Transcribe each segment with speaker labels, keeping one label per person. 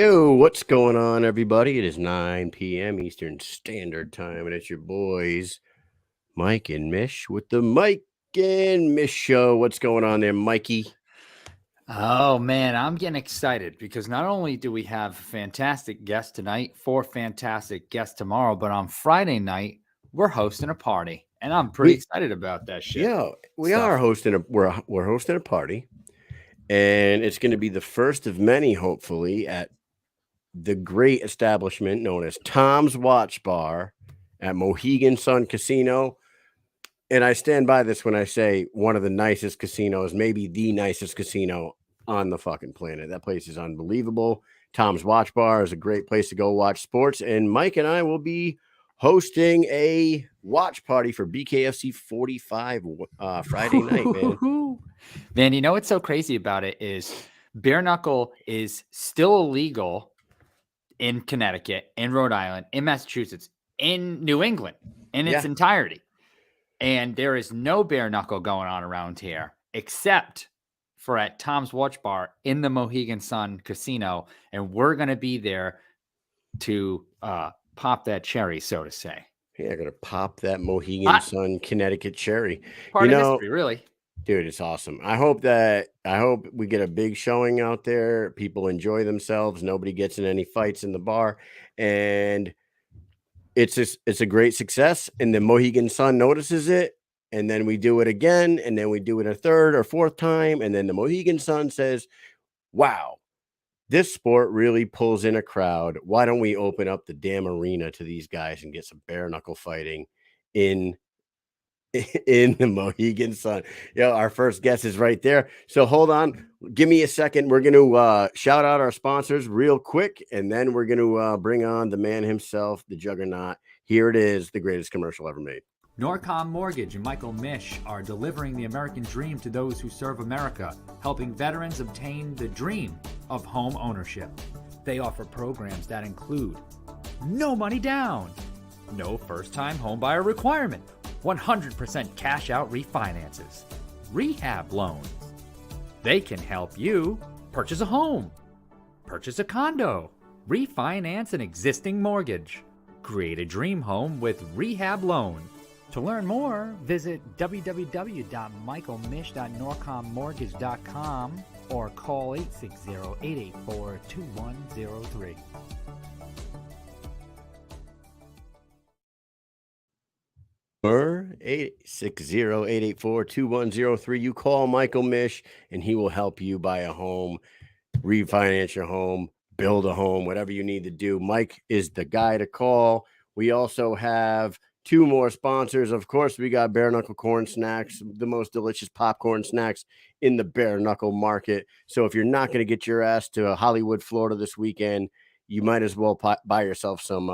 Speaker 1: Yo, what's going on, everybody? It is 9 p.m. Eastern Standard Time, and it's your boys, Mike and Mish, with the Mike and Mish Show. What's going on there, Mikey?
Speaker 2: Oh, man, I'm getting excited because not only do we have fantastic guests tonight, 4 fantastic guests tomorrow, but on Friday night, we're hosting a party, and I'm pretty excited about that shit.
Speaker 1: Yeah, we are hosting we're hosting a party, and it's going to be the first of many, hopefully, at the great establishment known as Tom's Watch Bar at Mohegan Sun Casino. And I stand by this when I say one of the nicest casinos, maybe the nicest casino on the fucking planet. That place is unbelievable. Tom's Watch Bar is a great place to go watch sports. And Mike and I will be hosting a watch party for BKFC 45 Friday night, man.
Speaker 2: Man, you know what's so crazy about it is Bareknuckle is still illegal in Connecticut, in Rhode Island, in Massachusetts, in New England, in its entirety. And there is no Bareknuckle going on around here except for at Tom's Watch Bar in the Mohegan Sun Casino. And we're going to be there to pop that cherry, so to say.
Speaker 1: Yeah, I'm going to pop that Mohegan Sun Connecticut cherry.
Speaker 2: Part of history, really.
Speaker 1: Dude, it's awesome. I hope we get a big showing out there. People enjoy themselves. Nobody gets in any fights in the bar. And it's a great success, and the Mohegan Sun notices it, and then we do it again, and then we do it a third or fourth time, and then the Mohegan Sun says, wow, this sport really pulls in a crowd. Why don't we open up the damn arena to these guys and get some bare knuckle fighting in the Mohegan Sun? Our first guest is right there. So hold on. Give me a second. We're going to shout out our sponsors real quick, and then we're going to bring on the man himself, the Juggernaut. Here it is, the greatest commercial ever made.
Speaker 2: Norcom Mortgage and Michael Mish are delivering the American dream to those who serve America, helping veterans obtain the dream of home ownership. They offer programs that include no money down, no first-time homebuyer requirement, 100% cash out refinances, rehab loans. They can help you purchase a home, purchase a condo, refinance an existing mortgage, create a dream home with rehab loan. To learn more, visit www.michaelmish.norcommortgage.com or call 860-884-2103.
Speaker 1: Or 860-884-2103. You call Michael Mish, and he will help you buy a home, refinance your home, build a home, whatever you need to do. Mike is the guy to call. We also have 2 more sponsors. Of course, we got Bare Knuckle Corn Snacks, the most delicious popcorn snacks in the Bare Knuckle market. So if you're not going to get your ass to Hollywood, Florida this weekend, you might as well buy yourself some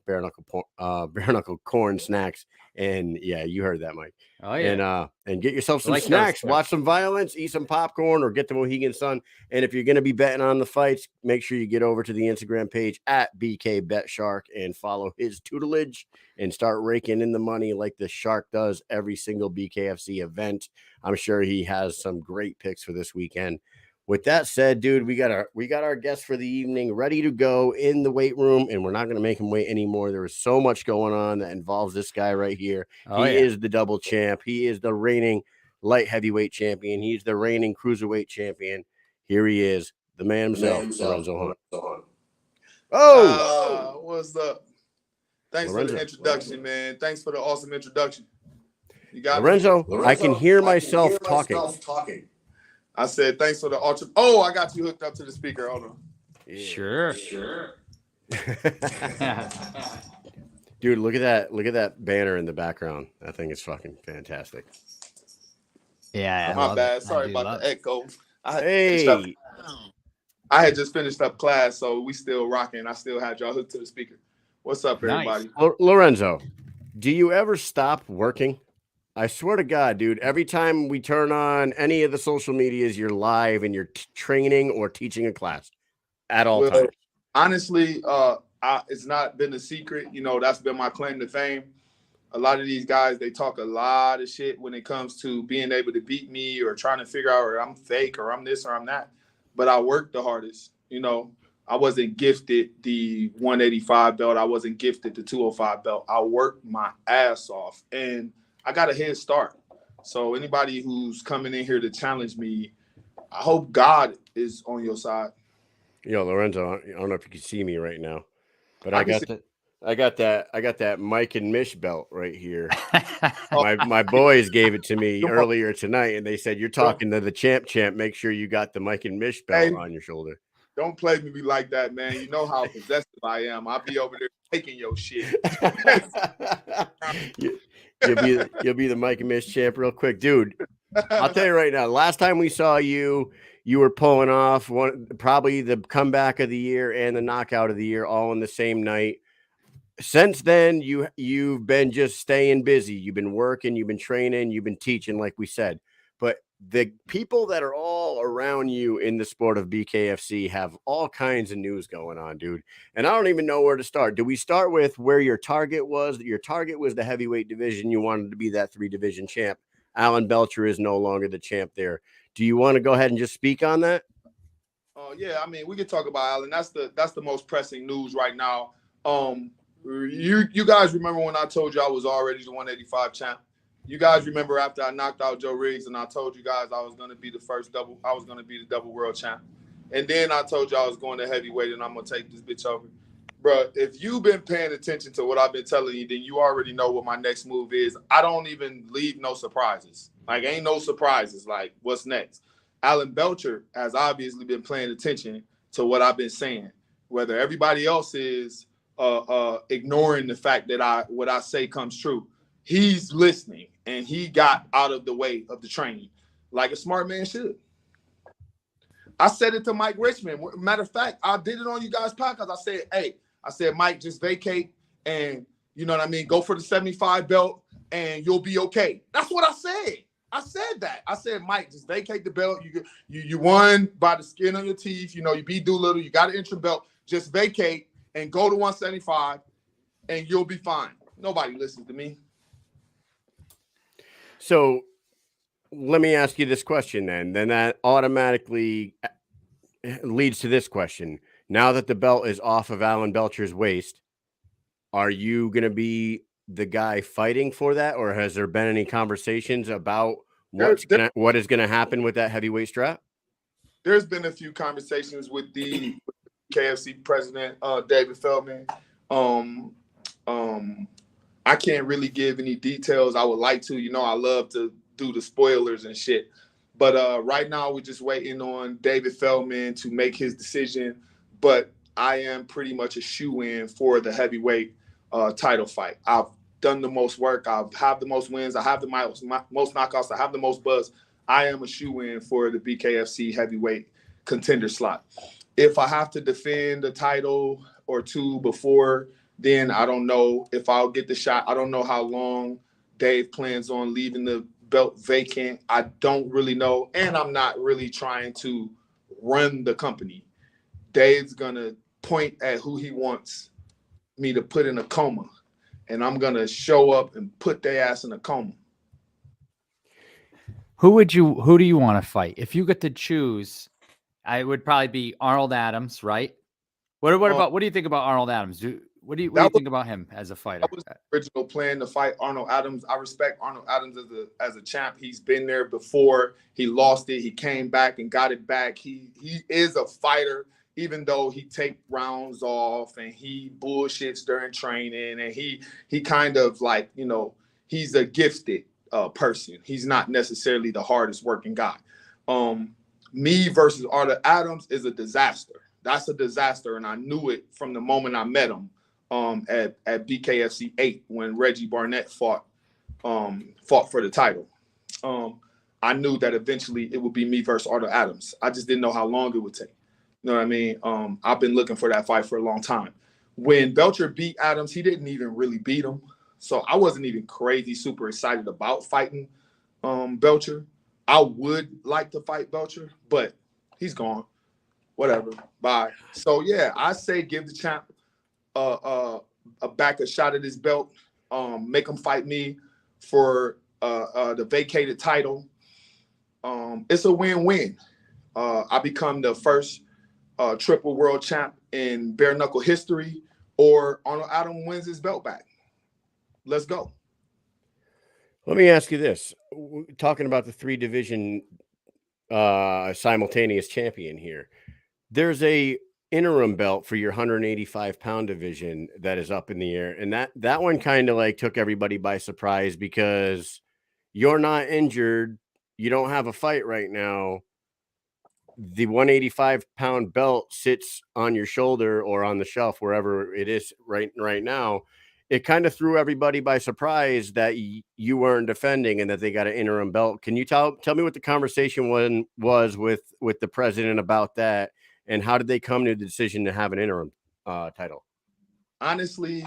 Speaker 1: bare knuckle corn snacks. And yeah, you heard that, Mike.
Speaker 2: Oh yeah.
Speaker 1: And get yourself some snacks, watch some violence, eat some popcorn, or get the Mohegan Sun. And if you're going to be betting on the fights, make sure you get over to the Instagram page at BKBetShark and follow his tutelage and start raking in the money like the Shark does every single BKFC event. I'm sure he has some great picks for this weekend. With that said, dude, we got our guest for the evening ready to go in the weight room, and we're not going to make him wait anymore. There is so much going on that involves this guy right here. He is the double champ. He is the reigning light heavyweight champion. He's the reigning cruiserweight champion. Here he is, the man himself, Lorenzo.
Speaker 3: Oh, what's up? Thanks for the introduction, man. Thanks for the awesome introduction. You got
Speaker 1: Lorenzo, I can hear myself talking.
Speaker 3: I said, thanks for the ultra. Oh, I got you hooked up to the speaker. Hold on.
Speaker 2: Yeah. Sure.
Speaker 1: Dude, look at that. Look at that banner in the background. That thing is fucking fantastic.
Speaker 2: Yeah.
Speaker 3: My bad. Sorry about the echo.
Speaker 1: I
Speaker 3: had just finished up class, so we still rocking. I still had y'all hooked to the speaker. What's up, everybody?
Speaker 1: Nice. Lorenzo, do you ever stop working? I swear to God, dude, every time we turn on any of the social medias, you're live and you're training or teaching a class at all times.
Speaker 3: Honestly, it's not been a secret. You know, that's been my claim to fame. A lot of these guys, they talk a lot of shit when it comes to being able to beat me or trying to figure out or I'm fake or I'm this or I'm that. But I work the hardest. You know, I wasn't gifted the 185 belt. I wasn't gifted the 205 belt. I worked my ass off, and I got a head start. So anybody who's coming in here to challenge me, I hope God is on your side.
Speaker 1: Yo, Lorenzo, I don't know if you can see me right now, but
Speaker 3: I
Speaker 1: I
Speaker 3: can
Speaker 1: got
Speaker 3: see-
Speaker 1: that. I got that Mike and Mish belt right here. My boys gave it to me earlier tonight, and they said, "You're talking to the champ. Make sure you got the Mike and Mish belt
Speaker 3: Hey,
Speaker 1: on your shoulder."
Speaker 3: don't play me like that, man. You know how possessive I am. I'll be over there taking your shit.
Speaker 1: You'll be the Mike and Mish champ real quick, dude. I'll tell you right now. Last time we saw you, you were pulling off probably the comeback of the year and the knockout of the year all in the same night. Since then, you've been just staying busy. You've been working, you've been training, you've been teaching, like we said. But the people that are all around you in the sport of BKFC have all kinds of news going on, dude. And I don't even know where to start. Do we start with where your target was? Your target was the heavyweight division. You wanted to be that 3-division champ. Alan Belcher is no longer the champ there. Do you want to go ahead and just speak on that?
Speaker 3: Yeah, I mean, we can talk about Alan. That's the most pressing news right now. You guys remember when I told you I was already the 185 champ? You guys remember after I knocked out Joe Riggs and I told you guys I was going to be the double world champ. And then I told you I was going to heavyweight and I'm going to take this bitch over. Bro, if you've been paying attention to what I've been telling you, then you already know what my next move is. I don't even leave no surprises. Like, ain't no surprises. Like, what's next? Alan Belcher has obviously been paying attention to what I've been saying. Whether everybody else is ignoring the fact that what I say comes true, he's listening, and he got out of the way of the train like a smart man should. I said it to Mike Richmond. Matter of fact, I did it on you guys' podcast. I said, Mike, just vacate and, you know what I mean, go for the 75 belt and you'll be okay. That's what I said. I said that. I said, Mike, just vacate the belt. You won by the skin on your teeth. You know, you beat Doolittle. You got an interim belt. Just vacate and go to 175 and you'll be fine. Nobody listens to me.
Speaker 1: So let me ask you this question then. Then that automatically leads to this question. Now that the belt is off of Alan Belcher's waist, are you going to be the guy fighting for that? Or has there been any conversations about what is going to happen with that heavyweight strap?
Speaker 3: There's been a few conversations with the KFC president, David Feldman. I can't really give any details. I would like to, you know, I love to do the spoilers and shit. But right now we're just waiting on David Feldman to make his decision. But I am pretty much a shoe-in for the heavyweight title fight. I've done the most work. I have the most wins. I have the most knockouts. I have the most buzz. I am a shoe-in for the BKFC heavyweight contender slot. If I have to defend a title or two before then, I don't know if I'll get the shot. I don't know how long Dave plans on leaving the belt vacant. I don't really know. And I'm not really trying to run the company. Dave's going to point at who he wants me to put in a coma. And I'm going to show up and put their ass in a coma.
Speaker 2: Who do you want to fight? If you get to choose, I would probably be Arnold Adams, right? What do you think about Arnold Adams? What do you think about him as a fighter?
Speaker 3: That was the original plan to fight Arnold Adams. I respect Arnold Adams as a champ. He's been there before. He lost it. He came back and got it back. He is a fighter, even though he take rounds off and he bullshits during training and he kind of like, you know, he's a gifted person. He's not necessarily the hardest working guy. Me versus Arnold Adams is a disaster. That's a disaster, and I knew it from the moment I met him at BKFC 8 when Reggie Barnett fought for the title. I knew that eventually it would be me versus Arnold Adams. I just didn't know how long it would take. You know what I mean? I've been looking for that fight for a long time. When Belcher beat Adams, he didn't even really beat him. So I wasn't even crazy super excited about fighting Belcher. I would like to fight Belcher, but he's gone. Whatever. Bye. So, yeah, I say give the champ a shot at his belt. Make him fight me for the vacated title. It's a win-win. I become the first triple world champ in bare knuckle history, or Arnold Adam wins his belt back. Let's go.
Speaker 1: Let me ask you this. Talking about the 3-division simultaneous champion here. There's a interim belt for your 185-pound division that is up in the air. And that one kind of like took everybody by surprise because you're not injured. You don't have a fight right now. The 185-pound belt sits on your shoulder or on the shelf, wherever it is right now. It kind of threw everybody by surprise that you weren't defending and that they got an interim belt. Can you tell me what the conversation was with the president about that, and how did they come to the decision to have an interim title?
Speaker 3: Honestly,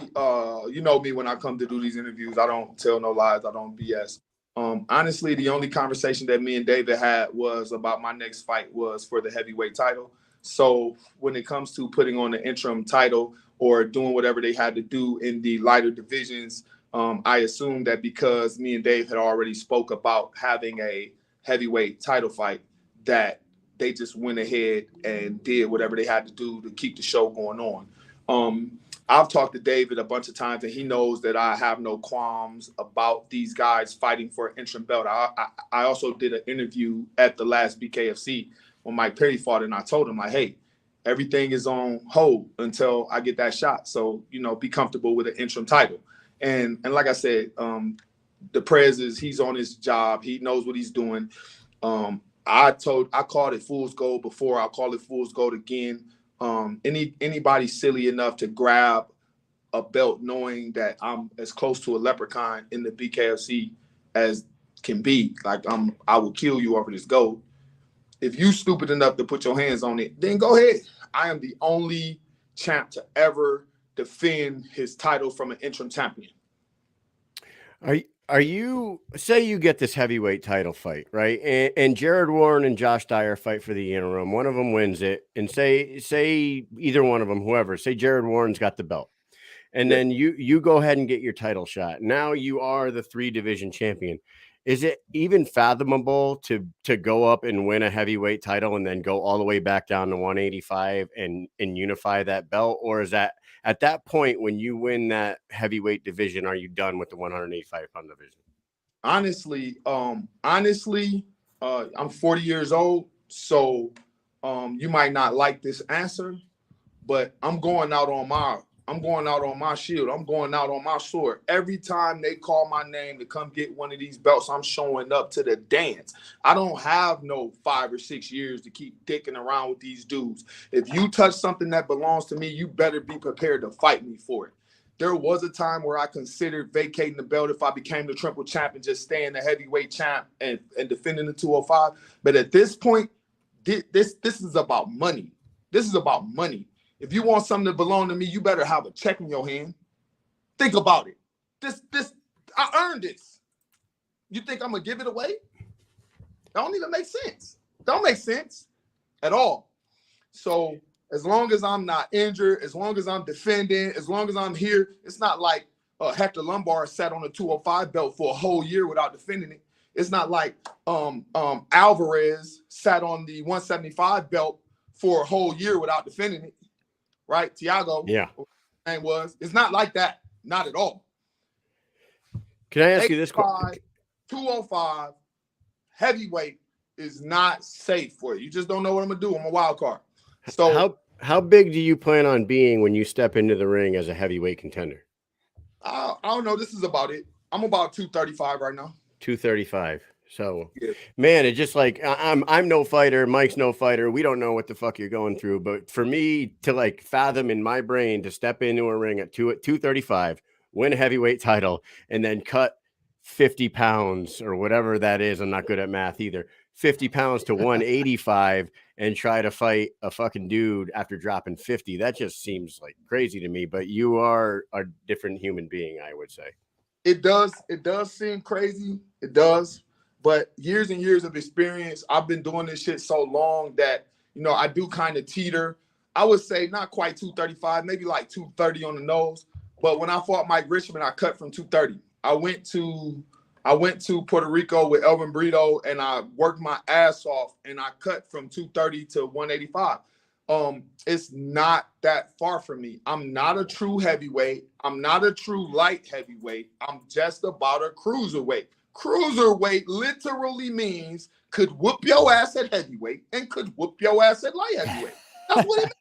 Speaker 3: you know me, when I come to do these interviews, I don't tell no lies. I don't BS. Honestly, the only conversation that me and David had was about my next fight was for the heavyweight title. So when it comes to putting on the interim title or doing whatever they had to do in the lighter divisions, I assumed that because me and Dave had already spoke about having a heavyweight title fight, that they just went ahead and did whatever they had to do to keep the show going on. I've talked to David a bunch of times, and he knows that I have no qualms about these guys fighting for an interim belt. I also did an interview at the last BKFC when Mike Perry fought, and I told him, like, hey, everything is on hold until I get that shot. So, you know, be comfortable with an interim title. And like I said, the Prez he's on his job. He knows what he's doing. I called it fool's gold before. I'll call it fool's gold again. Anybody silly enough to grab a belt knowing that I'm as close to a leprechaun in the BKFC as can be, like I will kill you over this gold. If you stupid enough to put your hands on it, then go ahead. I am the only champ to ever defend his title from an interim champion.
Speaker 1: Are you, say you get this heavyweight title fight, right? And Jared Warren and Josh Dyer fight for the interim. One of them wins it, and say either one of them, whoever, say Jared Warren's got the belt, and then you go ahead and get your title shot. Now you are the 3-division champion. Is it even fathomable to go up and win a heavyweight title and then go all the way back down to 185 and unify that belt? Or is that at that point when you win that heavyweight division, are you done with the 185-pound division?
Speaker 3: Honestly, I'm 40 years old, so you might not like this answer, but I'm going out on my shield. I'm going out on my sword. Every time they call my name to come get one of these belts, I'm showing up to the dance. I don't have no 5 or 6 years to keep dicking around with these dudes. If you touch something that belongs to me, you better be prepared to fight me for it. There was a time where I considered vacating the belt if I became the triple champ and just staying the heavyweight champ and defending the 205. But at this point, this is about money. This is about money. If you want something to belong to me, you better have a check in your hand. Think about it. I earned this. You think I'm gonna give it away? Don't even make sense. Don't make sense at all. So as long as I'm not injured, as long as I'm defending, as long as I'm here, it's not like Hector Lombard sat on the 205 belt for a whole year without defending it. It's not like Alvarez sat on the 175 belt for a whole year without defending it. Right, Tiago.
Speaker 1: Yeah,
Speaker 3: name was. It's not like that. Not at all.
Speaker 1: Can I ask you this question?
Speaker 3: 205 heavyweight is not safe for you. You just don't know what I'm gonna do. I'm a wild card. So
Speaker 1: how big do you plan on being when you step into the ring as a heavyweight contender?
Speaker 3: I don't know. This is about it. I'm about 235 right now.
Speaker 1: 235. So, man, it's just like I'm no fighter. Mike's no fighter. We don't know what the fuck you're going through. But for me to like fathom in my brain to step into a ring at 235, win a heavyweight title, and then cut 50 pounds or whatever that is. I'm not good at math either. 50 pounds to 185 and try to fight a fucking dude after dropping 50. That just seems like crazy to me. But you are a different human being, I would say.
Speaker 3: It does seem crazy. It does. But years and years of experience, I've been doing this shit so long that, you know, I do kind of teeter. I would say not quite 235, maybe like 230 on the nose. But when I fought Mike Richmond, I cut from 230. I went to Puerto Rico with Elvin Brito, and I worked my ass off, and I cut from 230 to 185. It's not that far from me. I'm not a true heavyweight. I'm not a true light heavyweight. I'm just about a cruiserweight. Cruiserweight literally means could whoop your ass at heavyweight and could whoop your ass at light heavyweight. That's what it means.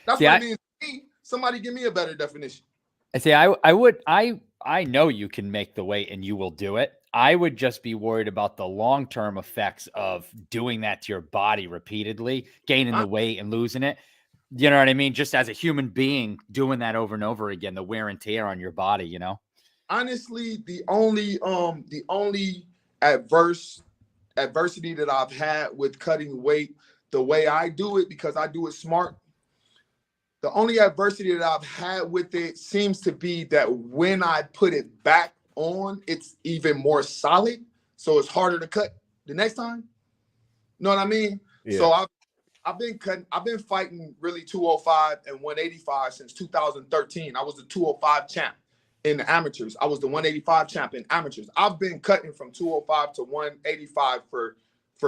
Speaker 3: That's what it means to me. Somebody give me a better definition.
Speaker 2: See, I know you can make the weight and you will do it. I would just be worried about the long-term effects of doing that to your body repeatedly, gaining the weight and losing it. You know what I mean? Just as a human being doing that over and over again, the wear and tear on your body, you know?
Speaker 3: Honestly, the only adversity that I've had with cutting weight, the way I do it, because I do it smart, the only adversity that I've had with it seems to be that when I put it back on, it's even more solid. So it's harder to cut the next time. You know what I mean? Yeah. So I've been fighting really 205 and 185 since 2013. I was the 205 champ in the amateurs. I was the 185 champ in amateurs. I've been cutting from 205 to 185 for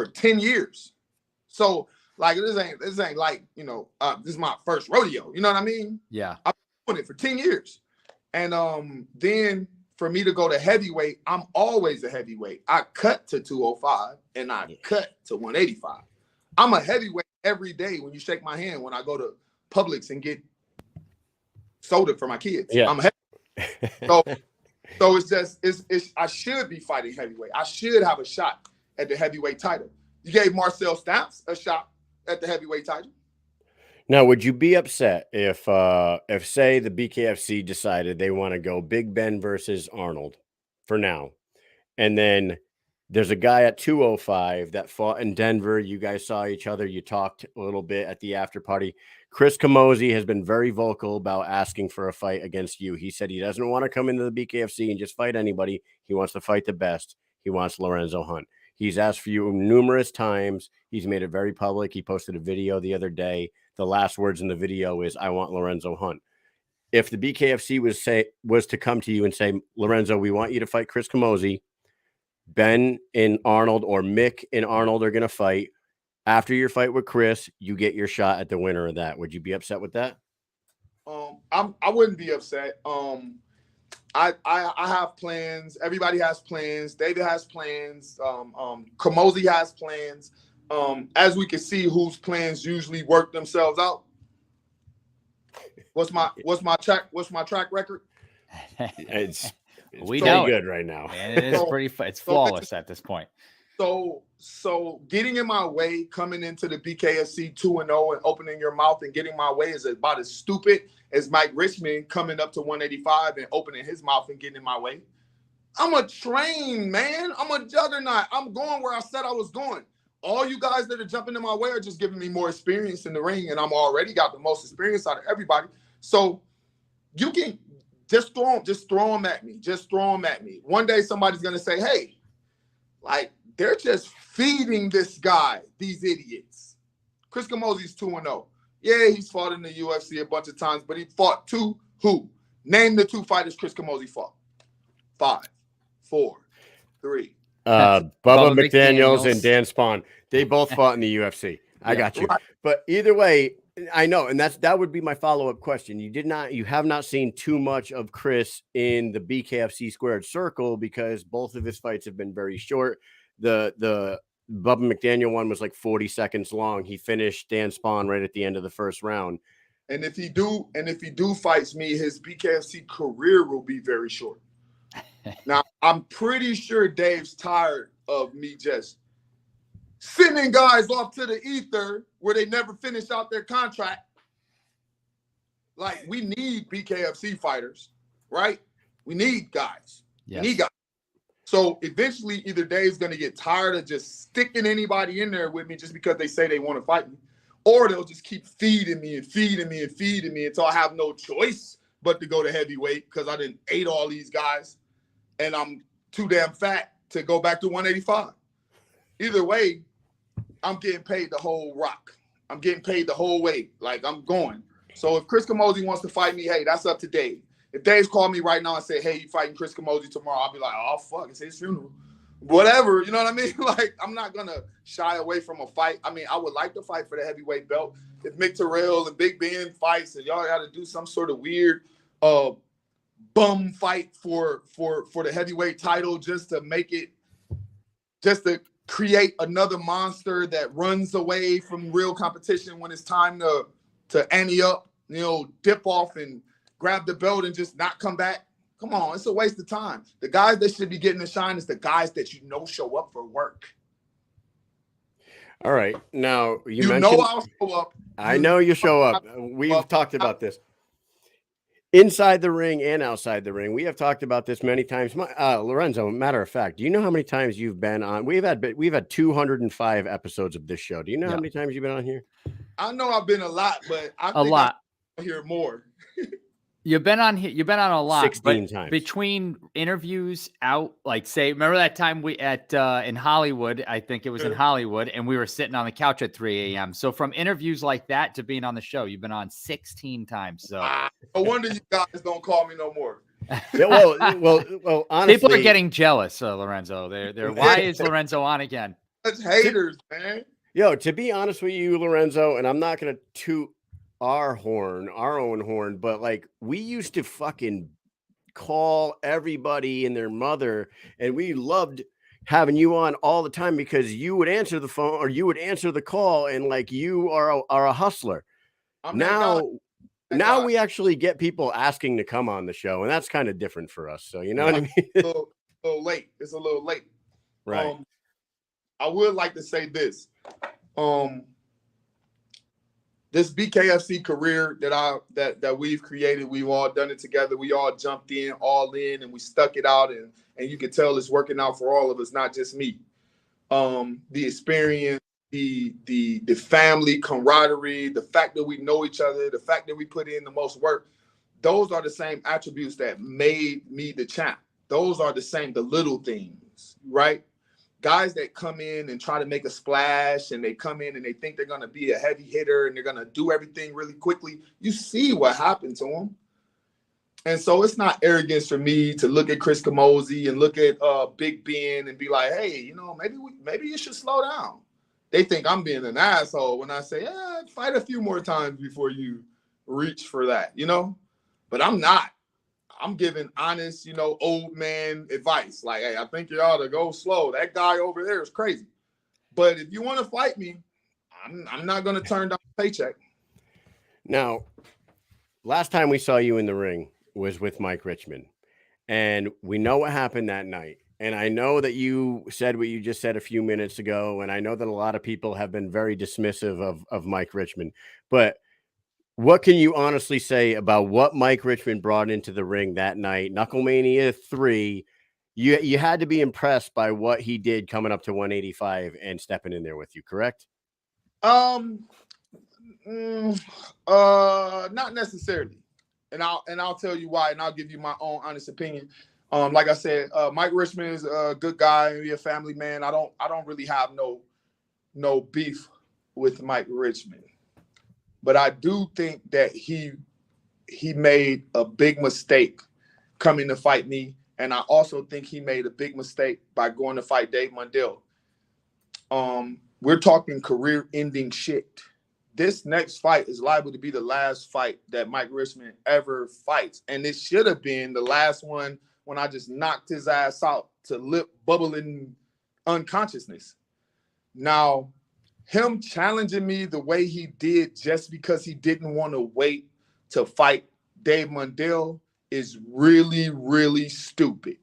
Speaker 3: 10 years. So like this ain't like, you know, this is my first rodeo. You know what I mean? Yeah. I've been doing it for 10 years. And then for me to go to heavyweight, I'm always a heavyweight. I cut to 205 and I cut to 185. I'm a heavyweight every day when you shake my hand when I go to Publix and get soda for my kids. Yeah. I'm a heavyweight. So it's I should be fighting heavyweight. I should have a shot at the heavyweight title. You gave Marcel Stamps a shot at the heavyweight title.
Speaker 1: Now, would you be upset if say the BKFC decided they want to go Big Ben versus Arnold for now, and then there's a guy at 205 that fought in Denver. You guys saw each other. You talked a little bit at the after party. Chris Camozzi has been very vocal about asking for a fight against you. He said he doesn't want to come into the BKFC and just fight anybody. He wants to fight the best. He wants Lorenzo Hunt. He's asked for you numerous times. He's made it very public. He posted a video the other day. The last words in the video is, "I want Lorenzo Hunt." If the BKFC was to come to you and say, "Lorenzo, we want you to fight Chris Camozzi. Ben and Arnold or Mick and Arnold are going to fight. After your fight with Chris, you get your shot at the winner of that." Would you be upset with that?
Speaker 3: I wouldn't be upset. I have plans. Everybody has plans. David has plans. Camozzi has plans. As we can see, whose plans usually work themselves out. What's my track record?
Speaker 1: It's
Speaker 2: we
Speaker 1: pretty
Speaker 2: know
Speaker 1: good right now.
Speaker 2: And it is it's flawless at this point.
Speaker 3: So getting in my way, coming into the BKFC 2-0 and opening your mouth and getting my way is about as stupid as Mike Richmond coming up to 185 and opening his mouth and getting in my way. I'm a trained man. I'm a juggernaut. I'm going where I said I was going. All you guys that are jumping in my way are just giving me more experience in the ring, and I'm already got the most experience out of everybody. So you can just throw them at me. Just throw them at me. One day somebody's gonna say, "Hey, like they're just feeding this guy, these idiots." Chris Camozzi's 2-0. Yeah, he's fought in the UFC a bunch of times, but he fought two who? Name the two fighters Chris Camozzi fought. 5, 4, 3.
Speaker 1: Bubba McDaniels and Dan Spawn. They both fought in the UFC. I got you. Right. But either way, I know, and that would be my follow-up question. You have not seen too much of Chris in the BKFC squared circle because both of his fights have been very short. The Bubba McDaniel one was like 40 seconds long. He finished Dan Spawn right at the end of the first round.
Speaker 3: And if he do fights me, his BKFC career will be very short. Now, I'm pretty sure Dave's tired of me just sending guys off to the ether where they never finish out their contract. Like, we need BKFC fighters, right? We need guys. Yes. We need guys. So eventually, either Dave's going to get tired of just sticking anybody in there with me just because they say they want to fight me, or they'll just keep feeding me until I have no choice but to go to heavyweight because I didn't ate all these guys and I'm too damn fat to go back to 185. Either way, I'm getting paid the whole rock. I'm getting paid the whole way. Like, I'm going. So if Chris Camozzi wants to fight me, hey, that's up to Dave. If Dave's called me right now and say, "Hey, you fighting Chris Camozzi tomorrow," I'll be like, "Oh, fuck, it's his funeral." whatever, you know what I mean? Like, I'm not gonna shy away from a fight. I mean, I would like to fight for the heavyweight belt. If Mick Terrell and Big Ben fights, and y'all got to do some sort of weird bum fight for the heavyweight title just to make it, just to create another monster that runs away from real competition when it's time to ante up, you know, dip off and grab the belt and just not come back. Come on, it's a waste of time. The guys that should be getting the shine is the guys that you know show up for work.
Speaker 1: All right. Now, you
Speaker 3: know
Speaker 1: mentioned
Speaker 3: I'll show up.
Speaker 1: I know you show up. We've talked about this. Inside the ring and outside the ring. We have talked about this many times. Lorenzo, matter of fact, do you know how many times you've been on? We've had 205 episodes of this show. Do you know how many times you've been on here?
Speaker 3: I know I've been a lot, but I
Speaker 4: a
Speaker 3: think
Speaker 4: lot.
Speaker 3: I hear more.
Speaker 4: You've been on here. You've been on a lot.
Speaker 1: 16 times.
Speaker 4: Between interviews out, like say, remember that time we at in Hollywood? I think it was in Hollywood, and we were sitting on the couch at 3 a.m. So from interviews like that to being on the show, you've been on 16 times. So
Speaker 3: no wonder you guys don't call me no more.
Speaker 1: Yeah, well. Honestly,
Speaker 4: people are getting jealous, Lorenzo. They're why is Lorenzo on again?
Speaker 3: That's haters, man.
Speaker 1: Yo, to be honest with you, Lorenzo, and I'm not gonna toot our own horn, but like we used to fucking call everybody and their mother, and we loved having you on all the time because you would answer the phone or you would answer the call, and like you are a hustler. Now we actually get people asking to come on the show, and that's kind of different for us. So you know what I mean?
Speaker 3: It's a little late. It's a little late.
Speaker 1: Right.
Speaker 3: I would like to say this. This BKFC career that we've created, we've all done it together. We all jumped in, all in, and we stuck it out, and you can tell it's working out for all of us, not just me. The experience, the family camaraderie, the fact that we know each other, the fact that we put in the most work, those are the same attributes that made me the champ. Those are the little things, right? Guys that come in and try to make a splash, and they come in and they think they're going to be a heavy hitter and they're going to do everything really quickly. You see what happened to them. And so it's not arrogance for me to look at Chris Camozzi and look at Big Ben and be like, hey, you know, maybe you should slow down. They think I'm being an asshole when I say, fight a few more times before you reach for that, you know? But I'm not. I'm giving honest, you know, old man advice. Like, hey, I think you ought to go slow. That guy over there is crazy. But if you want to fight me, I'm not going to turn down the paycheck.
Speaker 1: Now, last time we saw you in the ring was with Mike Richmond. And we know what happened that night. And I know that you said what you just said a few minutes ago. And I know that a lot of people have been very dismissive of Mike Richmond. But what can you honestly say about what Mike Richmond brought into the ring that night? Knucklemania 3, you had to be impressed by what he did coming up to 185 and stepping in there with you, correct?
Speaker 3: Not necessarily. And I'll tell you why, and I'll give you my own honest opinion. Like I said, Mike Richmond is a good guy. He's a family man. I don't really have no beef with Mike Richmond. But I do think that he made a big mistake coming to fight me. And I also think he made a big mistake by going to fight Dave Mundell. We're talking career-ending shit. This next fight is liable to be the last fight that Mike Richmond ever fights. And it should have been the last one when I just knocked his ass out to lip bubbling unconsciousness. Now, him challenging me the way he did just because he didn't want to wait to fight Dave Mundell is really, really stupid.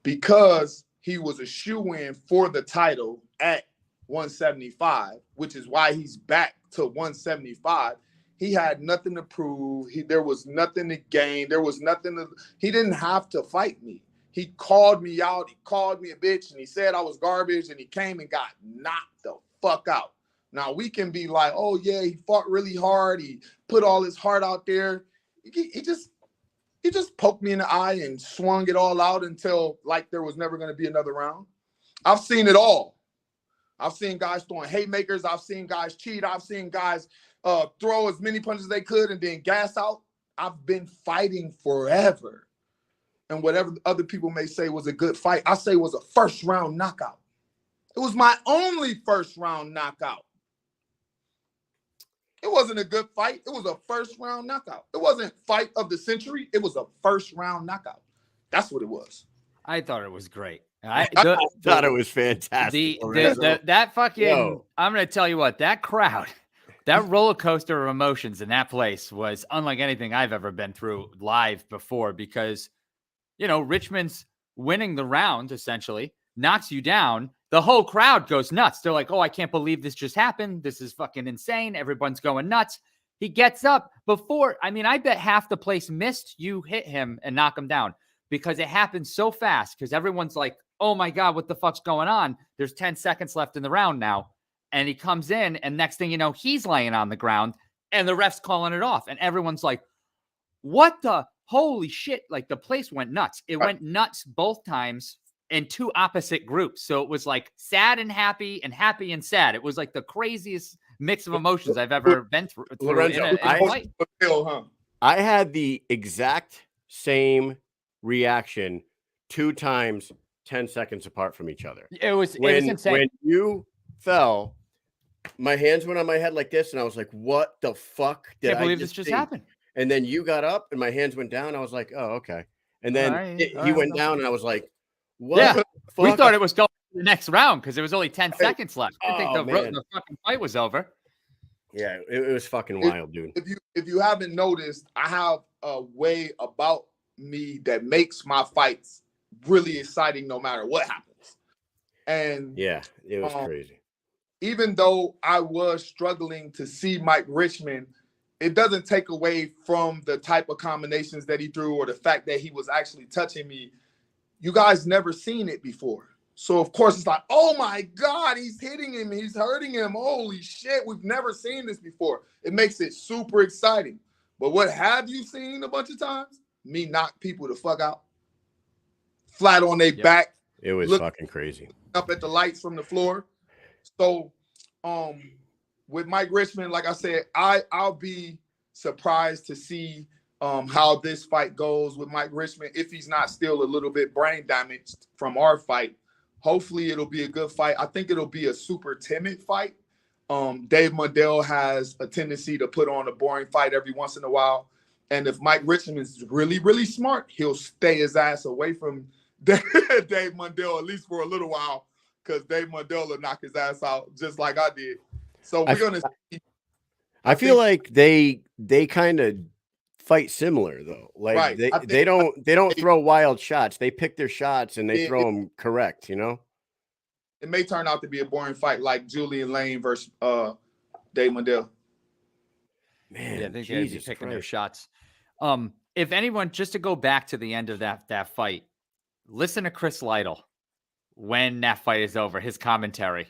Speaker 3: Because he was a shoo-in for the title at 175, which is why he's back to 175. He had nothing to prove. There was nothing to gain. He didn't have to fight me. He called me out. He called me a bitch, and he said I was garbage, and he came and got knocked the fuck out. Now we can be like, oh yeah, he fought really hard. He put all his heart out there. He just poked me in the eye and swung it all out until like there was never going to be another round. I've seen it all. I've seen guys throwing haymakers. I've seen guys cheat. I've seen guys throw as many punches as they could and then gas out. I've been fighting forever. and whatever other people may say was a good fight, I say was a first round knockout. It was my only first round knockout. It wasn't a good fight. It was a first round knockout. It wasn't fight of the century. It was a first round knockout. That's what it was.
Speaker 4: I thought it was great.
Speaker 1: I thought it was fantastic.
Speaker 4: That fucking, I'm going to tell you what, that crowd, that roller coaster of emotions in that place was unlike anything I've ever been through live before, because, you know, Richmond's winning the round, essentially, knocks you down. The whole crowd goes nuts. They're like, oh, I can't believe this just happened. This is fucking insane. Everyone's going nuts. He gets up before, I mean, I bet half the place missed you hit him and knock him down, because it happened so fast, because everyone's like, oh my God, what the fuck's going on? There's 10 seconds left in the round now. And he comes in, and next thing you know, he's laying on the ground, and the ref's calling it off. And everyone's like, what the holy shit? Like, the place went nuts. It went nuts both times in two opposite groups. So it was like sad and happy and sad. It was like the craziest mix of emotions I've ever been through.
Speaker 1: Lorenzo,
Speaker 4: in a fight.
Speaker 1: I had the exact same reaction 2 times, 10 seconds apart from each other.
Speaker 4: It was insane.
Speaker 1: When you fell, my hands went on my head like this, and I was like, what the fuck did I
Speaker 4: can't believe this just happened.
Speaker 1: And then you got up, and my hands went down. I was like, oh, okay. And then he went down, and I was like, what the fuck?
Speaker 4: We thought it was going to the next round because there was only 10 seconds left. I think the fucking fight was over.
Speaker 1: Yeah, it was fucking wild, dude.
Speaker 3: If you haven't noticed, I have a way about me that makes my fights really exciting no matter what happens. And
Speaker 1: yeah, it was crazy.
Speaker 3: Even though I was struggling to see Mike Richmond, it doesn't take away from the type of combinations that he threw or the fact that he was actually touching me. You guys never seen it before. So, of course, it's like, oh, my God, he's hitting him. He's hurting him. Holy shit, we've never seen this before. It makes it super exciting. But what have you seen a bunch of times? Me knock people the fuck out. Flat on their back.
Speaker 1: It was fucking crazy.
Speaker 3: Up at the lights from the floor. So, with Mike Richmond, like I said, I'll be surprised to see how this fight goes with Mike Richmond if he's not still a little bit brain damaged from our fight. Hopefully it'll be a good fight. I think it'll be a super timid fight. Dave Mundell has a tendency to put on a boring fight every once in a while. And if Mike Richmond is really, really smart, he'll stay his ass away from Dave Mundell, at least for a little while, because Dave Mundell will knock his ass out just like I did. So we're going to see.
Speaker 1: I feel like they kind of fight similar though. Like they don't throw wild shots. They pick their shots and they throw them correct, you know?
Speaker 3: It may turn out to be a boring fight like Julian Lane versus Dave Mundell.
Speaker 1: Man,
Speaker 4: yeah, I think they're picking their shots. If anyone, just to go back to the end of that fight, listen to Chris Lytle when that fight is over, his commentary,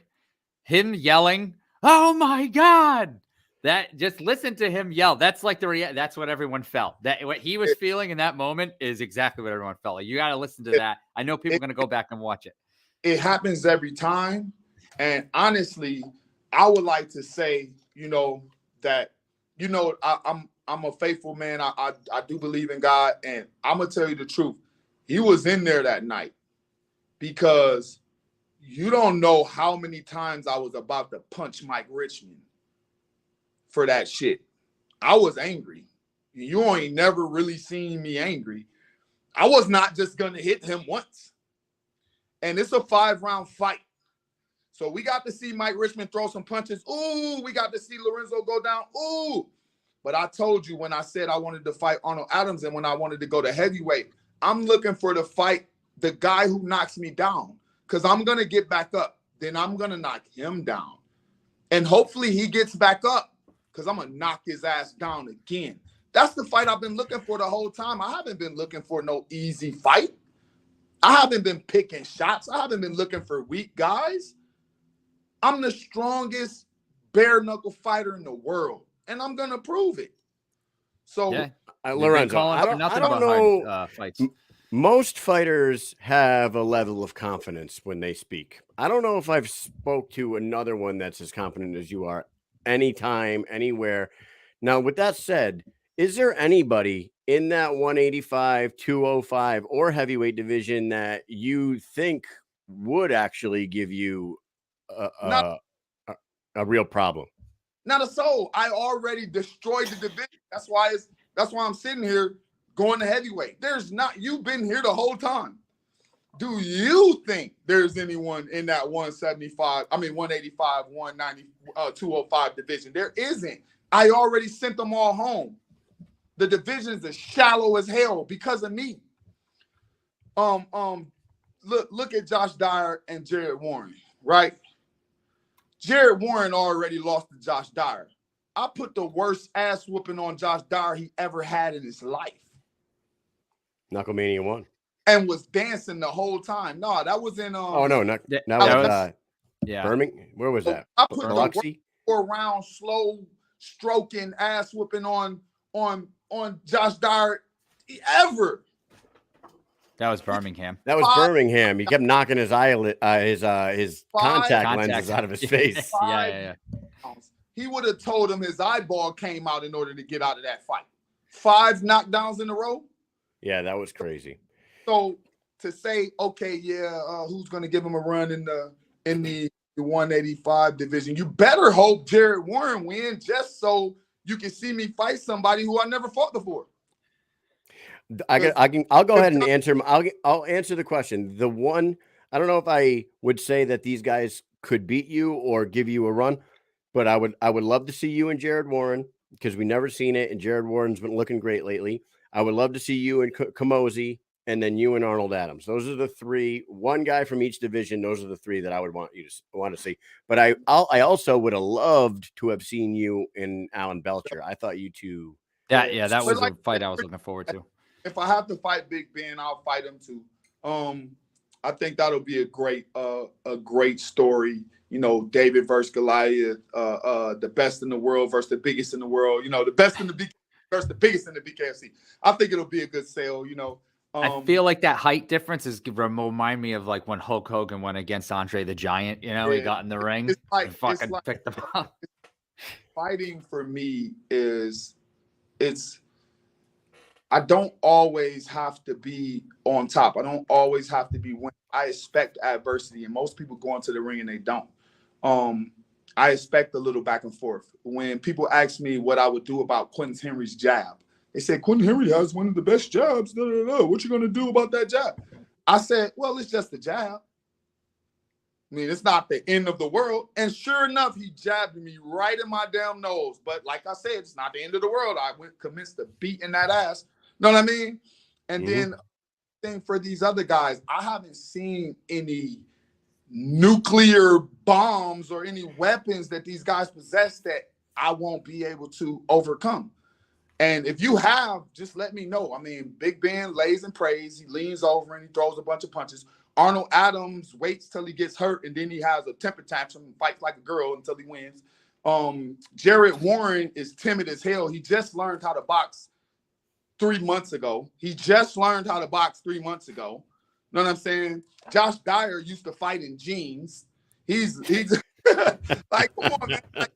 Speaker 4: him yelling, "Oh my God!" That just listen to him yell. That's like that's what everyone felt. That what he was feeling in that moment is exactly what everyone felt. Like, you got to listen to that. I know people are going to go back and watch it.
Speaker 3: It happens every time, and honestly, I would like to say, that I'm a faithful man. I do believe in God, and I'm gonna tell you the truth. He was in there that night because you don't know how many times I was about to punch Mike Richmond for that shit. I was angry. You ain't never really seen me angry. I was not just gonna hit him once. And it's a 5-round fight. So we got to see Mike Richmond throw some punches. Ooh, we got to see Lorenzo go down. Ooh. But I told you when I said I wanted to fight Arnold Adams and when I wanted to go to heavyweight, I'm looking for the fight, the guy who knocks me down, because I'm going to get back up. Then I'm going to knock him down. And hopefully he gets back up because I'm going to knock his ass down again. That's the fight I've been looking for the whole time. I haven't been looking for no easy fight. I haven't been picking shots. I haven't been looking for weak guys. I'm the strongest bare knuckle fighter in the world, and I'm gonna prove it. So,
Speaker 1: Lorenzo, I don't know.
Speaker 4: Fights.
Speaker 1: Most fighters have a level of confidence when they speak. I don't know if I've spoke to another one that's as confident as you are anytime, anywhere. Now, with that said, is there anybody in that 185, 205, or heavyweight division that you think would actually give you
Speaker 3: Not
Speaker 1: a real problem?
Speaker 3: not a soul. I already destroyed the division. That's why I'm sitting here going to heavyweight. You've been here the whole time. Do you think there's anyone in that 185, 190, 205 division? There isn't. I already sent them all home. The divisions are shallow as hell because of me. Look at Josh Dyer and Jared Warren, right? Jared Warren already lost to Josh Dyer. I put the worst ass whooping on Josh Dyer he ever had in his life.
Speaker 1: Knucklemania 1.
Speaker 3: And was dancing the whole time. No, that was in
Speaker 1: oh no, that was
Speaker 4: yeah.
Speaker 1: Birmingham. Where was that?
Speaker 3: I put
Speaker 1: Biloxi?
Speaker 3: the 4-round slow stroking ass whooping on Josh Dyer ever.
Speaker 4: That was Birmingham.
Speaker 1: That was Birmingham. He kept knocking his eyelid, his contact lenses out of his face.
Speaker 4: Yeah.
Speaker 3: He would have told him his eyeball came out in order to get out of that fight. 5 knockdowns in a row.
Speaker 1: Yeah, that was crazy.
Speaker 3: So to say, okay, who's going to give him a run in the 185 division? You better hope Jared Warren wins, just so you can see me fight somebody who I never fought before.
Speaker 1: I'll go ahead and answer. I'll answer the question. The one, I don't know if I would say that these guys could beat you or give you a run, but I would love to see you and Jared Warren, because we never seen it, and Jared Warren's been looking great lately. I would love to see you and Kamosi, and then you and Arnold Adams. Those are the three. One guy from each division. Those are the three that I would want to see. But I also would have loved to have seen you and Alan Belcher. I thought you two.
Speaker 4: That was a fight I was looking forward to.
Speaker 3: If I have to fight Big Ben, I'll fight him too. I think that'll be a great story. David versus Goliath, the best in the world versus the biggest in the world. The best in the BK versus the biggest in the BKFC. I think it'll be a good sale.
Speaker 4: I feel like that height difference remind me of like when Hulk Hogan went against Andre the Giant. He got in the ring and fucking picked him up.
Speaker 3: Fighting for me I don't always have to be on top. I don't always have to be winning. I expect adversity, and most people go into the ring and they don't. I expect a little back and forth. When people ask me what I would do about Quentin Henry's jab, they said, Quentin Henry has one of the best jabs. What you going to do about that jab? I said, well, it's just a jab. It's not the end of the world. And sure enough, he jabbed me right in my damn nose. But like I said, it's not the end of the world. I commenced to beating that ass. Know what I mean? And then for these other guys, I haven't seen any nuclear bombs or any weapons that these guys possess that I won't be able to overcome. And if you have, just let me know. Big Ben lays and prays. He leans over and he throws a bunch of punches. Arnold Adams waits till he gets hurt, and then he has a temper tantrum and fights like a girl until he wins. Jared Warren is timid as hell. He just learned how to box 3 months ago. Know what I'm saying? Josh Dyer used to fight in jeans. He's like, come on, man. Like,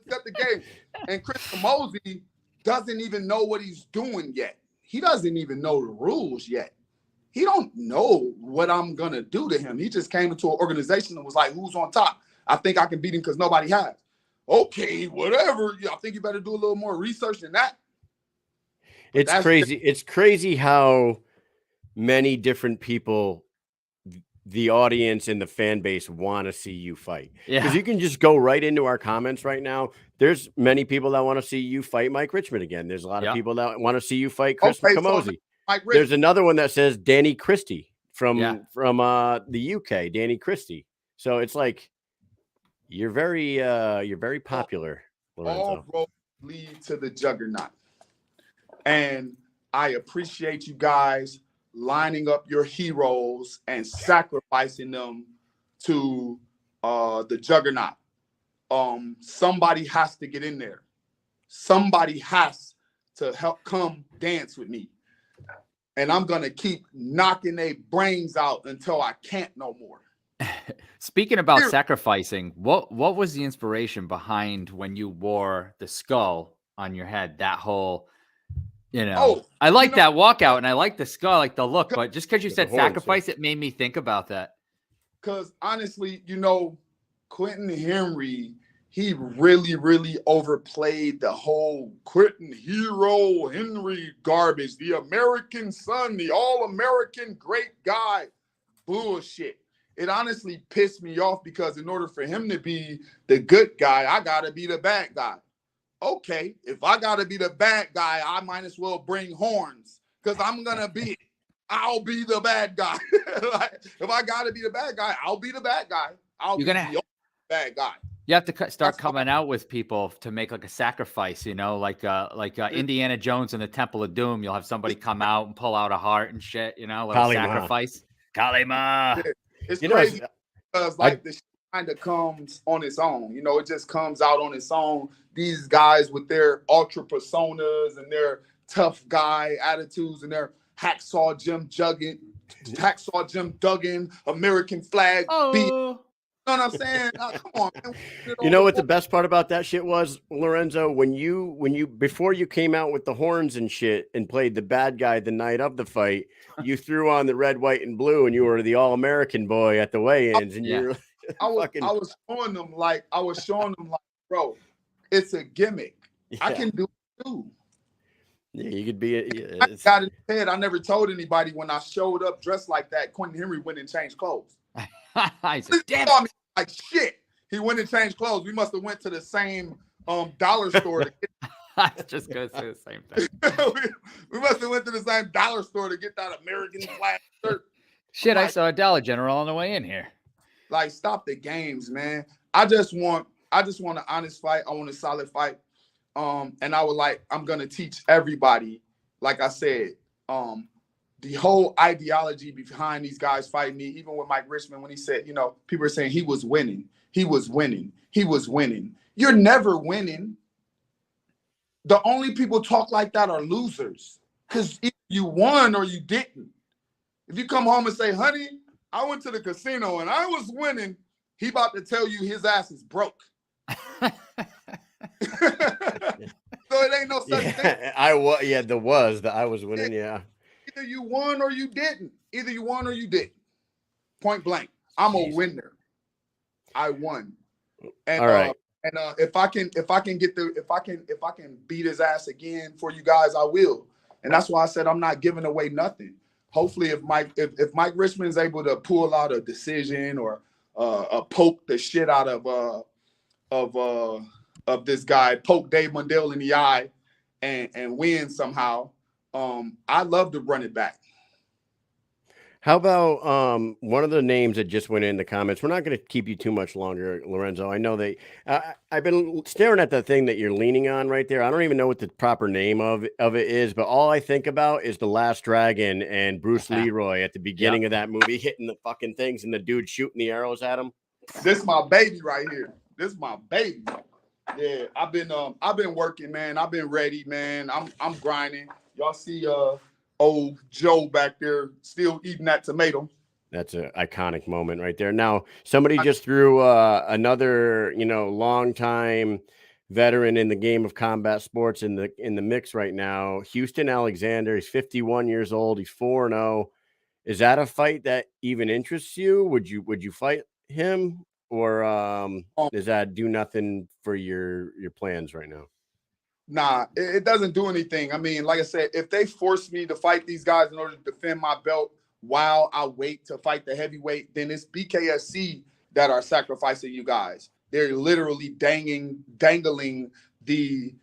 Speaker 3: set the game. And Chris Kamosi doesn't even know what he's doing yet. He doesn't even know the rules yet. He don't know what I'm going to do to him. He just came into an organization and was like, who's on top? I think I can beat him because nobody has. Okay, whatever. I think you better do a little more research than that.
Speaker 1: It's crazy. It's crazy how many different people, the audience and the fan base, want to see you fight. Because you can just go right into our comments right now. There's many people that want to see you fight Mike Richmond again. There's a lot of people that want to see you fight Chris Kamosi. There's another one that says Danny Christie from the UK, Danny Christie. So it's like you're very popular, Lorenzo.
Speaker 3: All roads lead to the Juggernaut. And I appreciate you guys lining up your heroes and sacrificing them to the Juggernaut. Somebody has to get in there. Somebody has to help come dance with me. And I'm going to keep knocking their brains out until I can't no more.
Speaker 4: Speaking about sacrificing, what was the inspiration behind when you wore the skull on your head? That whole You know,
Speaker 3: Oh,
Speaker 4: I like
Speaker 3: you know,
Speaker 4: that walkout and I like the skull, I like the look, but just because you
Speaker 1: With the
Speaker 4: said
Speaker 1: horns,
Speaker 4: sacrifice, it made me think about that.
Speaker 3: because honestly, Quentin Henry, he really, really overplayed the whole Quentin Hero Henry garbage, the American son, the all-American great guy bullshit. It honestly pissed me off because in order for him to be the good guy, I gotta be the bad guy. Okay, if I gotta be the bad guy, I might as well bring horns because I'm gonna be it. I'll be the bad guy. Like, if I gotta be the bad guy, I'll be the bad guy. I'll
Speaker 4: You're
Speaker 3: be
Speaker 4: gonna
Speaker 3: the bad guy.
Speaker 4: You have to start
Speaker 3: That's
Speaker 4: coming out with people to make like a sacrifice, like Indiana Jones in the Temple of Doom. You'll have somebody come out and pull out a heart and shit, a little
Speaker 1: Kali Ma.
Speaker 4: sacrifice. Kalima.
Speaker 3: It's
Speaker 1: You know,
Speaker 3: crazy because
Speaker 1: I-
Speaker 3: like the shit kind of comes on its own. It just comes out on its own. These guys with their ultra personas and their tough guy attitudes and their hacksaw Jim Duggan, American flag beat.
Speaker 4: Oh,
Speaker 3: You know what I'm saying? Come on, man.
Speaker 1: You know what the best part about that shit was, Lorenzo? When you before you came out with the horns and shit and played the bad guy the night of the fight, you threw on the red, white, and blue, and you were the all-American boy at the weigh-ins, and
Speaker 4: yeah.
Speaker 3: I was showing them like, bro, it's a gimmick.
Speaker 1: Yeah.
Speaker 3: I can do it too.
Speaker 1: Yeah, you could be.
Speaker 3: I got in his head. I never told anybody when I showed up dressed like that. Quentin Henry went and changed clothes.
Speaker 4: I said, damn
Speaker 3: He saw me like shit. He went and changed clothes. We must have went to the same dollar store to get
Speaker 4: I just go say the same thing.
Speaker 3: we must have went to the same dollar store to get that American flag shirt.
Speaker 4: Shit, I saw a Dollar General on the way in here.
Speaker 3: Like, stop the games, man. I just want an honest fight. I want a solid fight. And I'm gonna teach everybody, like I said, the whole ideology behind these guys fighting me, even with Mike Richmond, when he said, people are saying he was winning. You're never winning. The only people talk like that are losers, because either you won or you didn't. If you come home and say, honey, I went to the casino and I was winning, he about to tell you his ass is broke. So it ain't no such thing.
Speaker 1: I was winning. Yeah.
Speaker 3: Either you won or you didn't. Point blank. I'm a winner. I won. And,
Speaker 1: all right.
Speaker 3: If I can beat his ass again for you guys, I will. And that's why I said I'm not giving away nothing. Hopefully, if Mike Richmond is able to pull out a decision or poke the shit out of this guy, poke Dave Mundell in the eye, and win somehow, I'd love to run it back.
Speaker 1: How about one of the names that just went in the comments? We're not going to keep you too much longer, Lorenzo. I know I've been staring at the thing that you're leaning on right there. I don't even know what the proper name of it is, but all I think about is The Last Dragon and Bruce Leroy at the beginning of that movie hitting the fucking things and the dude shooting the arrows at him.
Speaker 3: This is my baby right here. This is my baby. Yeah, I've been working, man. I've been ready, man. I'm grinding. Y'all see old Joe back there still eating that tomato.
Speaker 1: That's an iconic moment right there. Now, somebody just threw another, long time veteran in the game of combat sports in the mix right now. Houston Alexander. He's 51 years old. He's 4-0. Is that a fight that even interests you? Would you fight him, or does that do nothing for your plans right now?
Speaker 3: Nah, it doesn't do anything. I mean, like I said, if they force me to fight these guys in order to defend my belt while I wait to fight the heavyweight, then it's BKFC that are sacrificing you guys. They're literally dangling the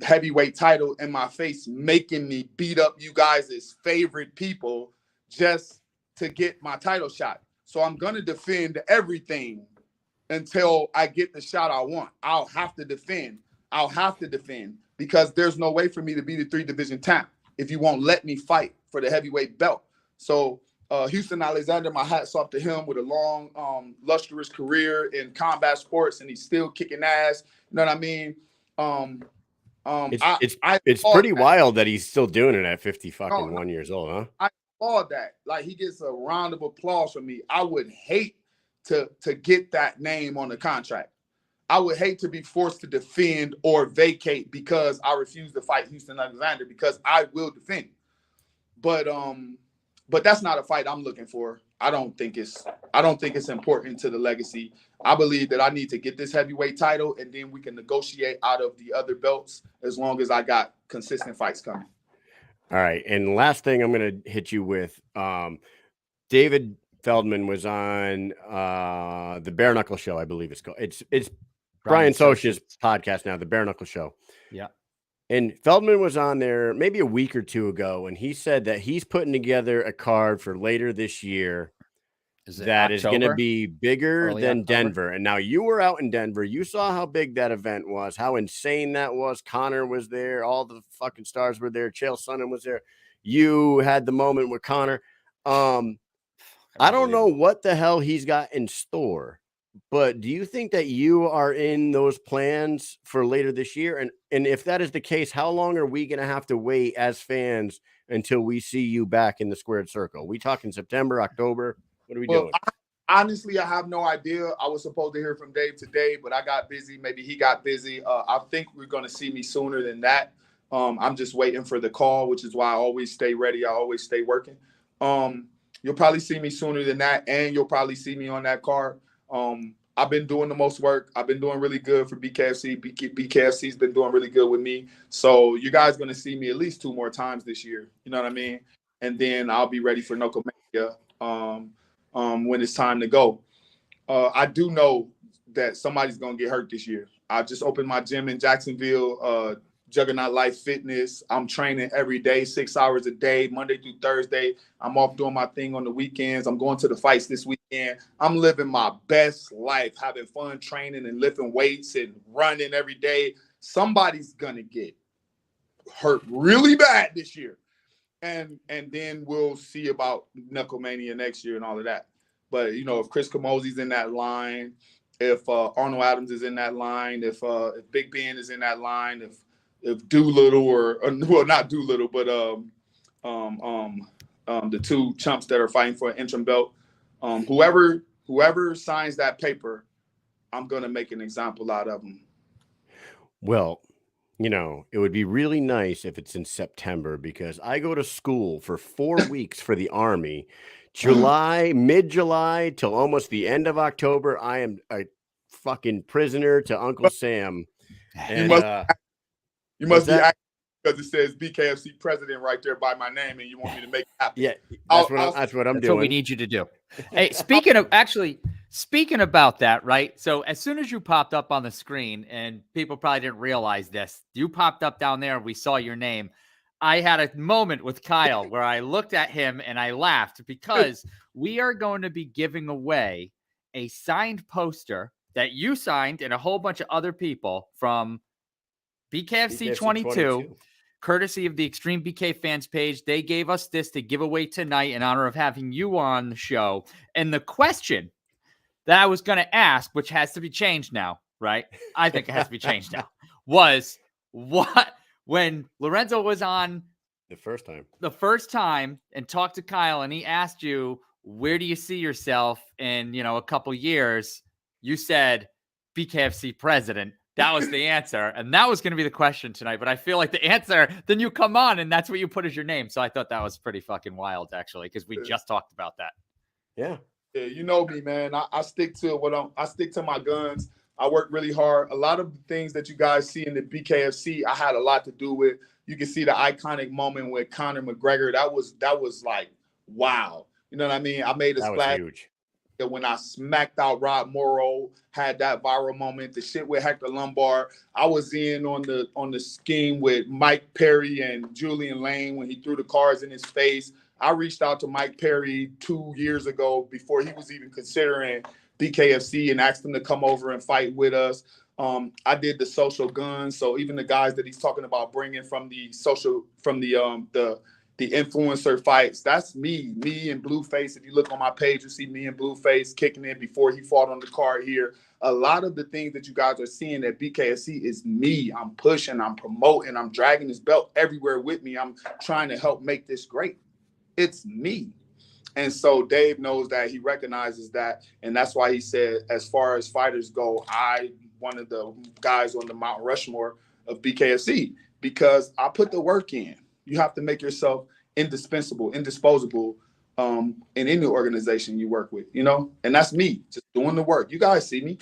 Speaker 3: heavyweight title in my face, making me beat up you guys' favorite people just to get my title shot. So I'm going to defend everything until I get the shot I want. I'll have to defend because there's no way for me to be the 3-division champ if you won't let me fight for the heavyweight belt. So Houston Alexander, my hat's off to him with a long, lustrous career in combat sports, and he's still kicking ass. You know what I mean?
Speaker 1: It's pretty wild that he's still doing it at 51 years old, huh?
Speaker 3: I applaud that. Like, he gets a round of applause from me. I would hate to get that name on the contract. I would hate to be forced to defend or vacate because I refuse to fight Houston Alexander, because I will defend. But that's not a fight I'm looking for. I don't think it's important to the legacy. I believe that I need to get this heavyweight title, and then we can negotiate out of the other belts as long as I got consistent fights coming.
Speaker 1: All right. And last thing I'm going to hit you with, David Feldman was on the Bareknuckle show, I believe it's called. It's Brian Socha's podcast now, the Bareknuckle show.
Speaker 4: Yeah.
Speaker 1: And Feldman was on there maybe a week or two ago, and he said that he's putting together a card for later this year that is going to be bigger than Denver. And now you were out in Denver. You saw how big that event was, how insane that was. Connor was there. All the fucking stars were there. Chael Sonnen was there. You had the moment with Connor. I don't know what the hell he's got in store, but do you think that you are in those plans for later this year? And if that is the case, how long are we going to have to wait as fans until we see you back in the squared circle? We talking September, October? What are we doing?
Speaker 3: Honestly, I have no idea. I was supposed to hear from Dave today, but I got busy. Maybe he got busy. I think we're going to see me sooner than that. I'm just waiting for the call, which is why I always stay ready. I always stay working. You'll probably see me sooner than that, and you'll probably see me on that card. I've been doing the most work. I've been doing really good for BKFC. BKFC's been doing really good with me. So you guys going to see me at least 2 more times this year. You know what I mean? And then I'll be ready for Knucklemania when it's time to go. I do know that somebody's going to get hurt this year. I just opened my gym in Jacksonville, Juggernaut Life Fitness. I'm training every day, 6 hours a day, Monday through Thursday. I'm off doing my thing on the weekends. I'm going to the fights this weekend. I'm living my best life, having fun training and lifting weights and running every day. Somebody's going to get hurt really bad this year. And then we'll see about Knucklemania next year and all of that. But, you know, if Chris Camozzi's in that line, if Arnold Adams is in that line, if Big Ben is in that line, if Doolittle or well, not Doolittle, but the 2 chumps that are fighting for an interim belt, whoever signs that paper, I'm going to make an example out of them.
Speaker 1: Well, you know, it would be really nice if it's in September, because I go to school for 4 weeks for the Army. Mid-July till almost the end of October, I am a fucking prisoner to Uncle Sam. And,
Speaker 3: you must be acting because it says BKFC president right there by my name, and you want me to make it happen.
Speaker 1: Yeah, that's what I'm doing.
Speaker 4: That's what we need you to do. Hey, speaking about that, right? So as soon as you popped up on the screen, and people probably didn't realize this, you popped up down there, we saw your name. I had a moment with Kyle where I looked at him and I laughed, because we are going to be giving away a signed poster that you signed and a whole bunch of other people from BKFC 22, courtesy of the Extreme BK fans page. They gave us this to give away tonight in honor of having you on the show. And the question that I was going to ask, which has to be changed now, right? I think it has to be changed now, was what, when Lorenzo was on
Speaker 1: the first time
Speaker 4: and talked to Kyle, and he asked you, where do you see yourself in, a couple years? You said BKFC president. That was the answer. And that was going to be the question tonight. But I feel like the answer, then you come on and that's what you put as your name. So I thought that was pretty fucking wild, actually, because we just talked about that.
Speaker 3: Yeah, you know me, man. I stick to I stick to my guns. I work really hard. A lot of the things that you guys see in the BKFC, I had a lot to do with. You can see the iconic moment with Conor McGregor. That was like, wow. You know what I mean? I made a splash.
Speaker 1: Huge.
Speaker 3: When I smacked out Rod Morrow, had that viral moment, the shit with Hector Lombard. I was in on the scheme with Mike Perry and Julian Lane when he threw the cards in his face. I reached out to Mike Perry 2 years ago before he was even considering BKFC and asked him to come over and fight with us. I did the social guns. So even the guys that he's talking about bringing from the influencer fights, that's me and Blueface. If you look on my page, you see me and Blueface kicking in before he fought on the card here. A lot of the things that you guys are seeing at BKFC is me. I'm pushing, I'm promoting, I'm dragging this belt everywhere with me. I'm trying to help make this great. It's me. And so Dave knows that, he recognizes that. And that's why he said, as far as fighters go, I one of the guys on the Mount Rushmore of BKFC because I put the work in. You have to make yourself indispensable, indisposable in any organization you work with, and that's me just doing the work. You guys see me.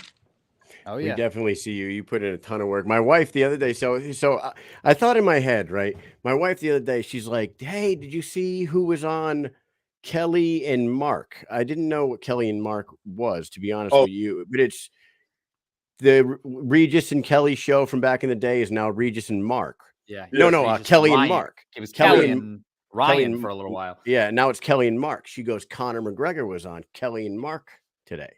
Speaker 4: Oh
Speaker 1: We
Speaker 4: yeah.
Speaker 1: definitely see you. You put in a ton of work. My wife the other day, so I thought in my head, right? My wife the other day, she's like, "Hey, did you see who was on Kelly and Mark?" I didn't know what Kelly and Mark was, to be honest
Speaker 3: Oh.
Speaker 1: with you, but it's the Regis and Kelly show from back in the day is now Regis and Mark.
Speaker 4: Yeah.
Speaker 3: Yeah.
Speaker 1: No, Kelly and Mark.
Speaker 4: It was
Speaker 1: Kelly
Speaker 4: Kelly and Ryan
Speaker 1: and-
Speaker 4: for a little while.
Speaker 1: Yeah, now it's Kelly and Mark. She goes, Conor McGregor was on Kelly and Mark today.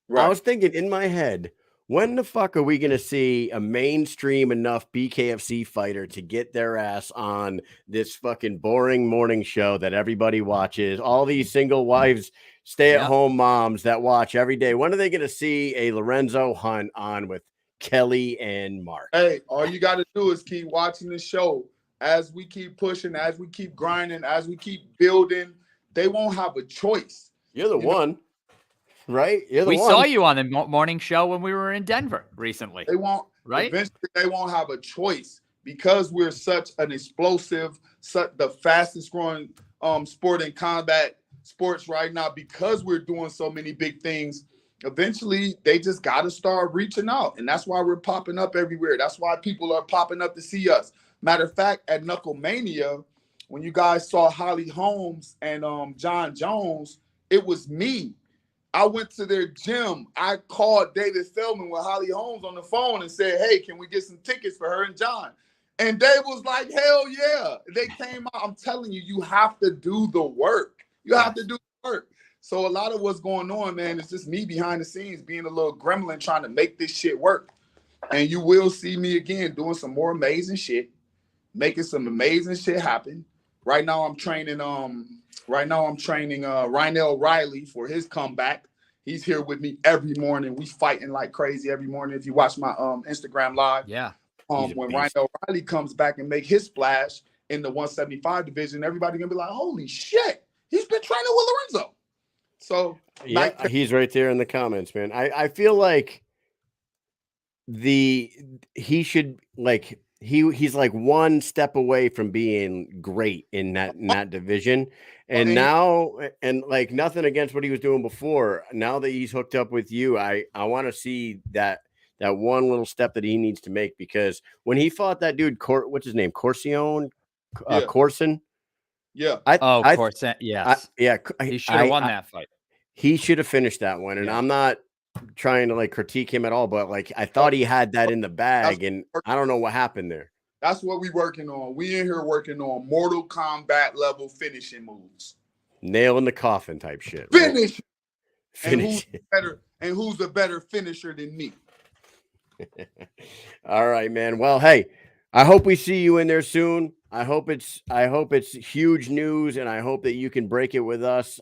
Speaker 3: Right.
Speaker 1: I was thinking in my head, when the fuck are we going to see a mainstream enough BKFC fighter to get their ass on this fucking boring morning show that everybody watches? All these single wives, stay-at-home moms that watch every day. When are they going to see a Lorenzo Hunt on with Kelly and Mark?
Speaker 3: Hey, all you got to do is keep watching the show. As we keep pushing, as we keep grinding, as we keep building, they won't have a choice.
Speaker 1: You're the one. Right?
Speaker 4: We saw you on the morning show when we were in Denver recently.
Speaker 3: They won't,
Speaker 4: right?
Speaker 3: Eventually, they won't have a choice because we're such an explosive, the fastest growing sport in combat sports right now. Because we're doing so many big things, eventually they just got to start reaching out, and that's why we're popping up everywhere. That's why people are popping up to see us. Matter of fact, at Knuckle Mania, when you guys saw Holly Holmes and John Jones, it was me. I went to their gym. I called David Feldman with Holly Holmes on the phone and said, "Hey, can we get some tickets for her and John?" And Dave was like, "Hell yeah." They came out. I'm telling you, you have to do the work. You have to do the work. So a lot of what's going on, man, is just me behind the scenes being a little gremlin trying to make this shit work. And you will see me again doing some more amazing shit, making some amazing shit happen. Right now I'm training Rynell Riley for his comeback. He's here with me every morning. We fighting like crazy every morning. If you watch my Instagram live, when Rynell Riley comes back and make his splash in the 175 division, everybody gonna be like, "Holy shit, he's been training with Lorenzo." So
Speaker 1: yeah, he's right there in the comments, man. I feel like he's like one step away from being great in that division. And now, and like nothing against what he was doing before, now that he's hooked up with you, I want to see that one little step that he needs to make, because when he fought that dude, what's his name? Corson?
Speaker 3: Corson. Yeah.
Speaker 4: Corson. Yes. He should have won that fight.
Speaker 1: He should have finished that one. And I'm not trying to like critique him at all, but like I thought he had that in the bag, and I don't know what happened there.
Speaker 3: That's what we're working on. We in here working on Mortal Kombat level finishing moves.
Speaker 1: Nail in the coffin type shit.
Speaker 3: Finish.
Speaker 1: Right?
Speaker 3: And who's the better finisher than me?
Speaker 1: All right, man. Well, hey, I hope we see you in there soon. I hope it's huge news, and I hope that you can break it with us.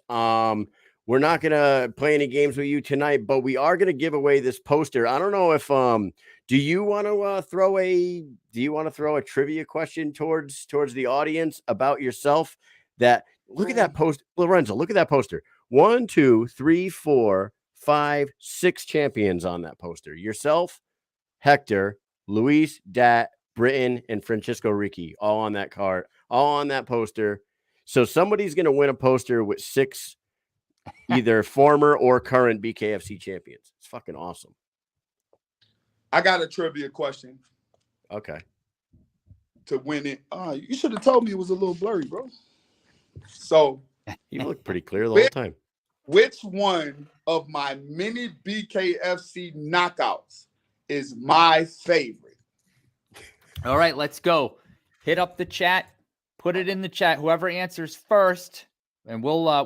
Speaker 1: We're not gonna play any games with you tonight, but we are gonna give away this poster. I don't know if do you want to throw a trivia question towards the audience about yourself? Look at that post, Lorenzo. Look at that poster. 1, 2, 3, 4, 5, 6 champions on that poster. Yourself, Hector, Luis, Dat, Britton, and Francisco Ricci, all on that card, all on that poster. So somebody's gonna win a poster with 6 either former or current BKFC champions. It's fucking awesome.
Speaker 3: I got a trivia question.
Speaker 1: Okay.
Speaker 3: To win it. You should have told me it was a little blurry, bro. So
Speaker 1: you look pretty clear the whole time.
Speaker 3: Which one of my many BKFC knockouts is my favorite?
Speaker 4: All right, let's go. Hit up the chat. Put it in the chat. Whoever answers first, and we'll let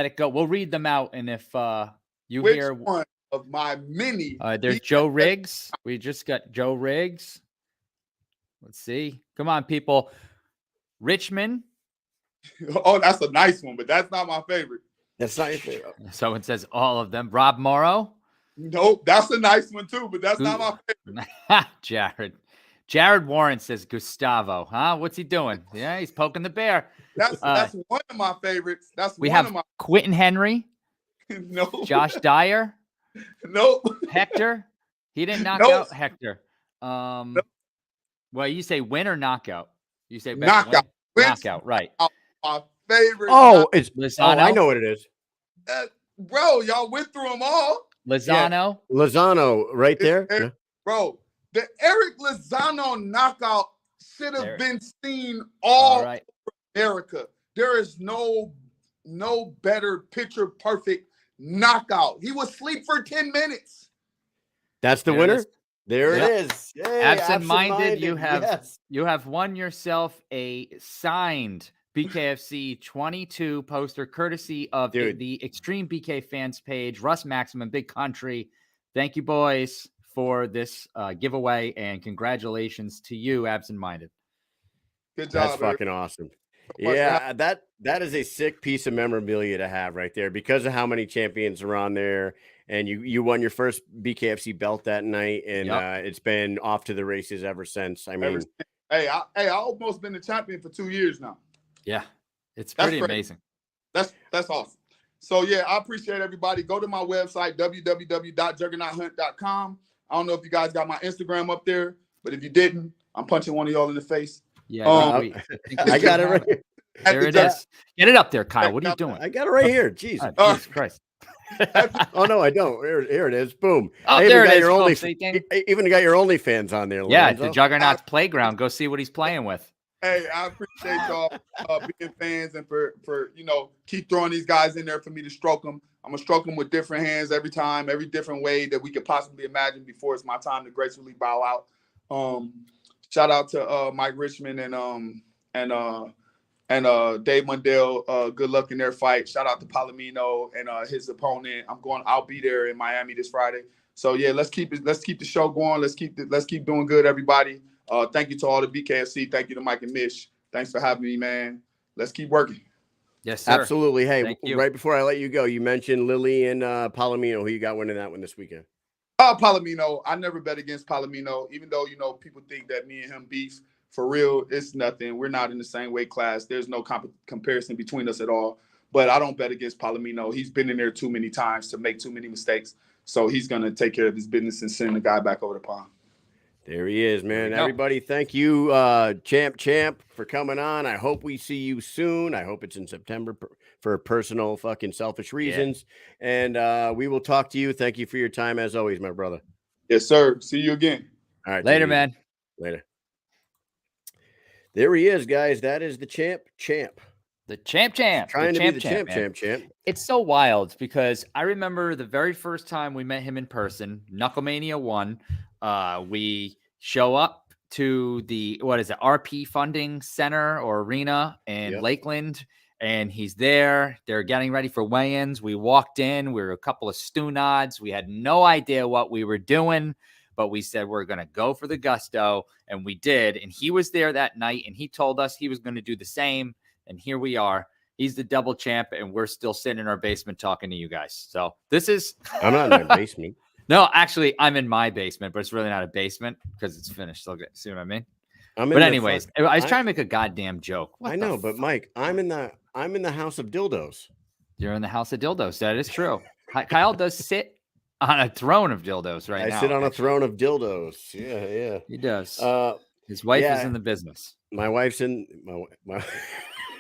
Speaker 4: it go. We'll read them out, and if
Speaker 3: Which hear one of my many,
Speaker 4: there's Joe Riggs. We just got Joe Riggs. Let's see. Come on, people. Richmond.
Speaker 3: Oh, that's a nice one, but that's not my favorite.
Speaker 1: That's not your favorite.
Speaker 4: Someone says all of them. Rob Morrow.
Speaker 3: Nope, that's a nice one too, but that's not my
Speaker 4: favorite. Jared Warren says Gustavo. Huh? What's he doing? Yeah, he's poking the bear.
Speaker 3: That's one of my favorites.
Speaker 4: We have Quentin Henry.
Speaker 3: No.
Speaker 4: Josh Dyer.
Speaker 3: Nope.
Speaker 4: Hector. He didn't knock
Speaker 3: Nope.
Speaker 4: out Hector. Well, you say win or knockout? You say best
Speaker 3: Knockout.
Speaker 4: win? Knockout, right.
Speaker 3: My favorite.
Speaker 1: Oh, it's
Speaker 4: Lozano.
Speaker 1: Oh, I know what it is.
Speaker 3: Bro, y'all went through them all.
Speaker 4: Lozano.
Speaker 1: Yeah. Lozano right there.
Speaker 3: Eric, bro, the Eric Lozano knockout should have been seen all over America. There is no better picture perfect knockout. He was asleep for 10 minutes.
Speaker 1: That's the winner. There it is.
Speaker 4: Yay, absent-minded. You have won yourself a signed BKFC 22 poster courtesy of the Extreme BK fans page, Russ Maximum, Big Country. Thank you, boys, for this giveaway, and congratulations to you, absent-minded.
Speaker 3: Good job.
Speaker 1: That's fucking awesome. Yeah, that is a sick piece of memorabilia to have right there because of how many champions are on there. And you won your first BKFC belt that night, and it's been off to the races ever since. I mean,
Speaker 3: hey, I almost been the champion for 2 years now.
Speaker 4: Yeah, it's pretty amazing.
Speaker 3: That's awesome. So yeah, I appreciate everybody. Go to my website www.juggernauthunt.com. I don't know if you guys got my Instagram up there, but if you didn't, I'm punching one of y'all in the face.
Speaker 4: Yeah,
Speaker 1: I got it right here.
Speaker 4: There it is. Get it up there, Kyle. What are you doing?
Speaker 1: I got it right here. Jeez.
Speaker 4: Jesus Christ.
Speaker 1: Oh no, I don't. Here it is. Boom.
Speaker 4: Oh, there it is.
Speaker 1: Even got your OnlyFans on there.
Speaker 4: Yeah,
Speaker 1: Lorenzo.
Speaker 4: the Juggernaut's playground. Go see what he's playing with.
Speaker 3: Hey, I appreciate y'all being fans and for keep throwing these guys in there for me to stroke them. I'm gonna stroke them with different hands every time, every different way that we could possibly imagine before it's my time to gracefully bow out. Shout out to Mike Richmond and Dave Mundell. Good luck in their fight. Shout out to Palomino and his opponent. I'll be there in Miami this Friday. So yeah, let's keep the show going. Let's keep doing good, everybody. Thank you to all the BKFC. Thank you to Mike and Mish. Thanks for having me, man. Let's keep working.
Speaker 4: Yes, sir.
Speaker 1: Absolutely. Hey, right before I let you go, you mentioned Lily and Palomino. Who you got winning that one this weekend?
Speaker 3: Palomino. I never bet against Palomino, even though people think that me and him beef. For real, it's nothing. We're not in the same weight class. There's no comparison between us at all. But I don't bet against Palomino. He's been in there too many times to make too many mistakes. So he's going to take care of his business and send the guy back over the pond.
Speaker 1: There he is, man. Everybody, thank you, Champ, for coming on. I hope we see you soon. I hope it's in September for personal fucking selfish reasons. Yeah. And we will talk to you. Thank you for your time, as always, my brother.
Speaker 3: Yes, sir. See you again.
Speaker 1: All right.
Speaker 4: Later, man.
Speaker 1: Later. There he is, guys. That is the champ.
Speaker 4: The champ.
Speaker 1: Trying to be the champ.
Speaker 4: It's so wild because I remember the very first time we met him in person, Knucklemania 1. We show up to the, RP Funding Center or Arena in Lakeland, and he's there. They're getting ready for weigh-ins. We walked in. We were a couple of stew nods. We had no idea what we were doing, but we said we're going to go for the gusto, and we did. And he was there that night, and he told us he was going to do the same, and here we are. He's the double champ, and we're still sitting in our basement talking to you guys. So this is...
Speaker 1: I'm not in my basement.
Speaker 4: No, actually, I'm in my basement, but it's really not a basement because it's finished. So, see what I mean? But anyways, I was trying to make a goddamn joke.
Speaker 1: I know, but Mike, I'm in the house of dildos.
Speaker 4: You're in the house of dildos. That is true. Kyle does sit on a throne of dildos right now.
Speaker 1: I sit on a throne of dildos. Yeah.
Speaker 4: He does. His wife is in the business.
Speaker 1: My wife's in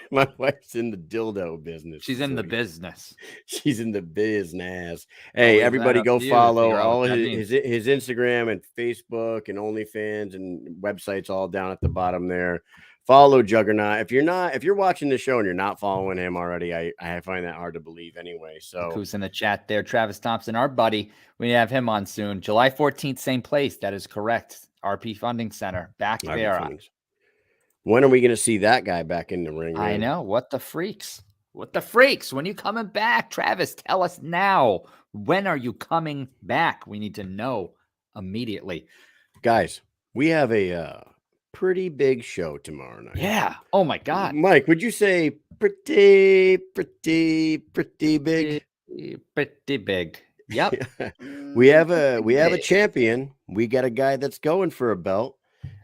Speaker 1: my wife's in the dildo business.
Speaker 4: She's in the business.
Speaker 1: She's in the business. Hey, everybody go follow all his Instagram and Facebook and OnlyFans and websites all down at the bottom there. Follow Juggernaut. If you're watching the show and you're not following him already, I find that hard to believe anyway. So
Speaker 4: who's in the chat there? Travis Thompson, our buddy. We have him on soon. July 14th, same place. That is correct. RP Funding Center back there.
Speaker 1: When are we going to see that guy back in the ring? Man?
Speaker 4: I know. What the freaks? When are you coming back? Travis, tell us now. When are you coming back? We need to know immediately.
Speaker 1: Guys, we have a pretty big show tomorrow night.
Speaker 4: Yeah. Oh, my God.
Speaker 1: Mike, would you say pretty big?
Speaker 4: Pretty big. Yep.
Speaker 1: We have a champion. We got a guy that's going for a belt.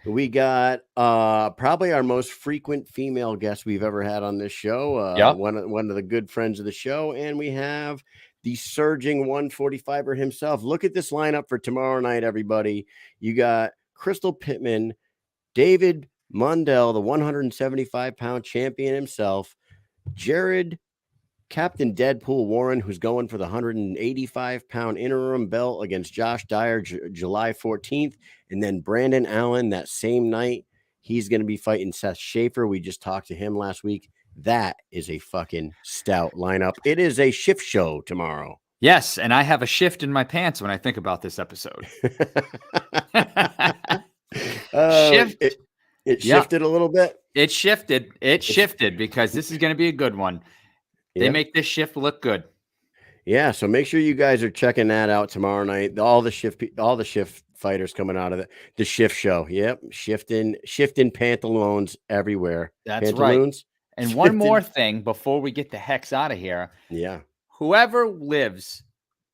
Speaker 1: We got probably our most frequent female guest we've ever had on this show. One of the good friends of the show, and we have the surging 145er himself. Look at this lineup for tomorrow night, everybody. You got Crystal Pittman, David Mundell, the 175-pound champion himself, Jared Captain Deadpool Warren, who's going for the 185-pound interim belt against Josh Dyer July 14th. And then Brandon Allen that same night, he's going to be fighting Seth Schaefer. We just talked to him last week. That is a fucking stout lineup. It is a shift show tomorrow.
Speaker 4: Yes, and I have a shift in my pants when I think about this episode. Shift.
Speaker 1: It shifted a little bit.
Speaker 4: It shifted because this is going to be a good one. They make this shift look good.
Speaker 1: Yeah, so make sure you guys are checking that out tomorrow night. All the shift fighters coming out of the shift show. Yep, shifting pantaloons everywhere.
Speaker 4: That's
Speaker 1: pantaloons.
Speaker 4: Right. And one more thing before we get the hex out of here.
Speaker 1: Yeah.
Speaker 4: Whoever lives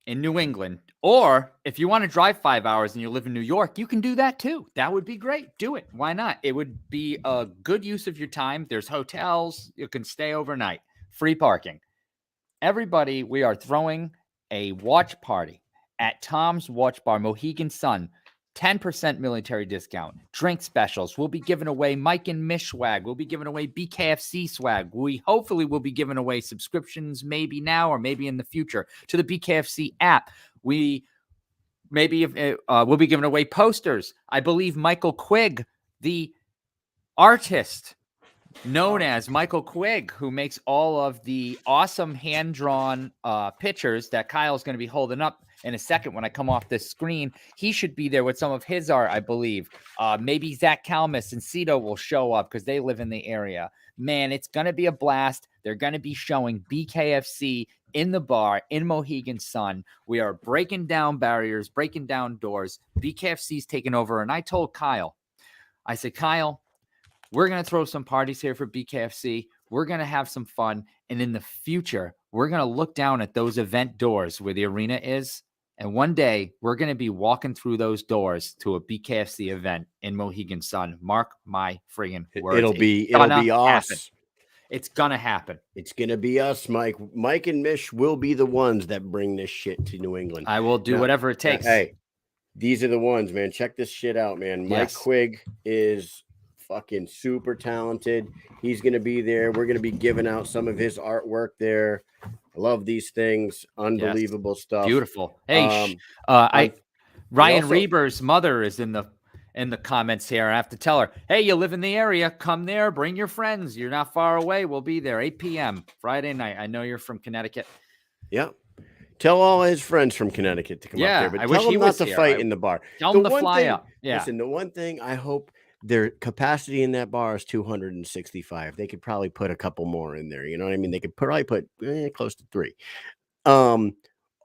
Speaker 4: in New England, or if you want to drive 5 hours and you live in New York, you can do that too. That would be great. Do it. Why not? It would be a good use of your time. There's hotels. You can stay overnight. Free parking. Everybody, we are throwing a watch party at Tom's Watch Bar, Mohegan Sun. 10% military discount, drink specials. We'll be giving away Mike and Mish swag. We'll be giving away BKFC swag. We hopefully will be giving away subscriptions maybe now or maybe in the future to the BKFC app. We'll be giving away posters. I believe Michael Quigg, the artist known as Michael Quigg, who makes all of the awesome hand-drawn pictures that Kyle's going to be holding up in a second when I come off this screen. He should be there with some of his art, I believe. Maybe Zach Kalmus and Cito will show up because they live in the area. Man, it's going to be a blast. They're going to be showing BKFC in the bar in Mohegan Sun. We are breaking down barriers, breaking down doors. BKFC's taking over. And I told Kyle, I said, Kyle, we're going to throw some parties here for BKFC. We're going to have some fun. And in the future, we're going to look down at those event doors where the arena is. And one day we're going to be walking through those doors to a BKFC event in Mohegan Sun. Mark my friggin' words.
Speaker 1: It'll be us.
Speaker 4: It's going to happen.
Speaker 1: It's going to be us, Mike. Mike and Mish will be the ones that bring this shit to New England.
Speaker 4: I will do whatever it takes.
Speaker 1: Hey, these are the ones, man. Check this shit out, man. Mike Quigg is fucking super talented. He's going to be there. We're going to be giving out some of his artwork there. I love these things. Unbelievable stuff.
Speaker 4: Beautiful. Hey, Ryan Reber's mother is in the comments here. I have to tell her, hey, you live in the area. Come there. Bring your friends. You're not far away. We'll be there 8 p.m. Friday night. I know you're from Connecticut.
Speaker 1: Yep. Tell all his friends from Connecticut to come up there. But tell them not to fight in the bar.
Speaker 4: Tell them to fly up. Yeah.
Speaker 1: Listen, the one thing I hope their capacity in that bar is 265. They could probably put a couple more in there. You know what I mean? They could probably put close to 3. All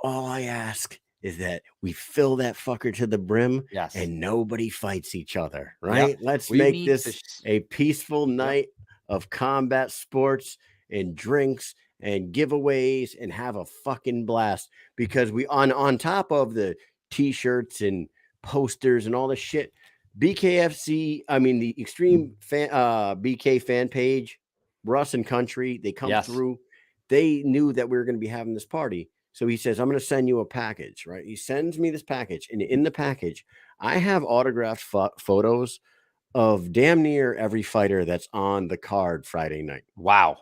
Speaker 1: I ask is that we fill that fucker to the brim and nobody fights each other, right? Yep. Let's make this a peaceful night of combat sports and drinks and giveaways and have a fucking blast, because we on top of the t-shirts and posters and all this shit, BKFC, I mean the Extreme fan, BK fan page, Russ and Country, they come through. They knew that we were going to be having this party. So he says, I'm going to send you a package, right? He sends me this package. And in the package, I have autographed photos of damn near every fighter that's on the card Friday night.
Speaker 4: Wow.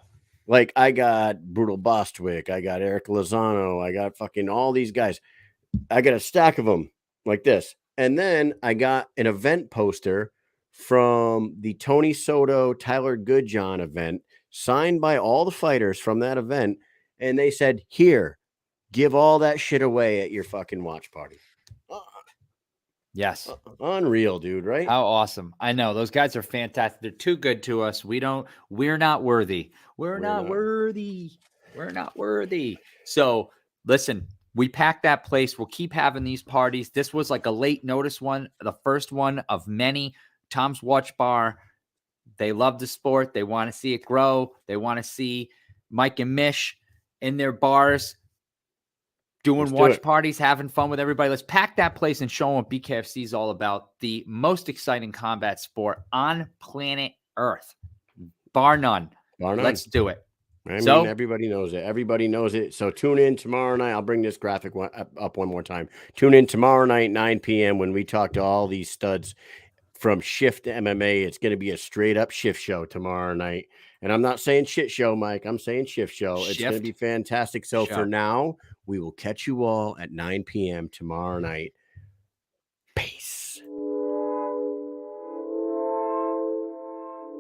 Speaker 1: Like I got Brutal Bostwick. I got Eric Lozano. I got fucking all these guys. I got a stack of them like this. And then I got an event poster from the Tony Soto, Tyler Goodjohn event, signed by all the fighters from that event. And they said, here, give all that shit away at your fucking watch party.
Speaker 4: Yes.
Speaker 1: Unreal, dude, right?
Speaker 4: How awesome. I know. Those guys are fantastic. They're too good to us. We're not worthy. We're not worthy. We're not worthy. So listen, we packed that place. We'll keep having these parties. This was like a late notice one, the first one of many. Tom's Watch Bar. They love the sport. They want to see it grow. They want to see Mike and Mish in their bars doing watch parties, having fun with everybody. Let's pack that place and show them what BKFC is all about. The most exciting combat sport on planet Earth. Bar none. Let's do it.
Speaker 1: I mean,
Speaker 4: So-
Speaker 1: everybody knows it. Everybody knows it. So tune in tomorrow night. I'll bring this graphic up one more time. Tune in tomorrow night, 9 p.m. when we talk to all these studs from Shift MMA. It's going to be a straight up shift show tomorrow night. And I'm not saying shit show, Mike. I'm saying shift show. It's going to
Speaker 4: Shift
Speaker 1: be fantastic. So for
Speaker 4: show.
Speaker 1: now, we will catch you all at 9 p.m. tomorrow night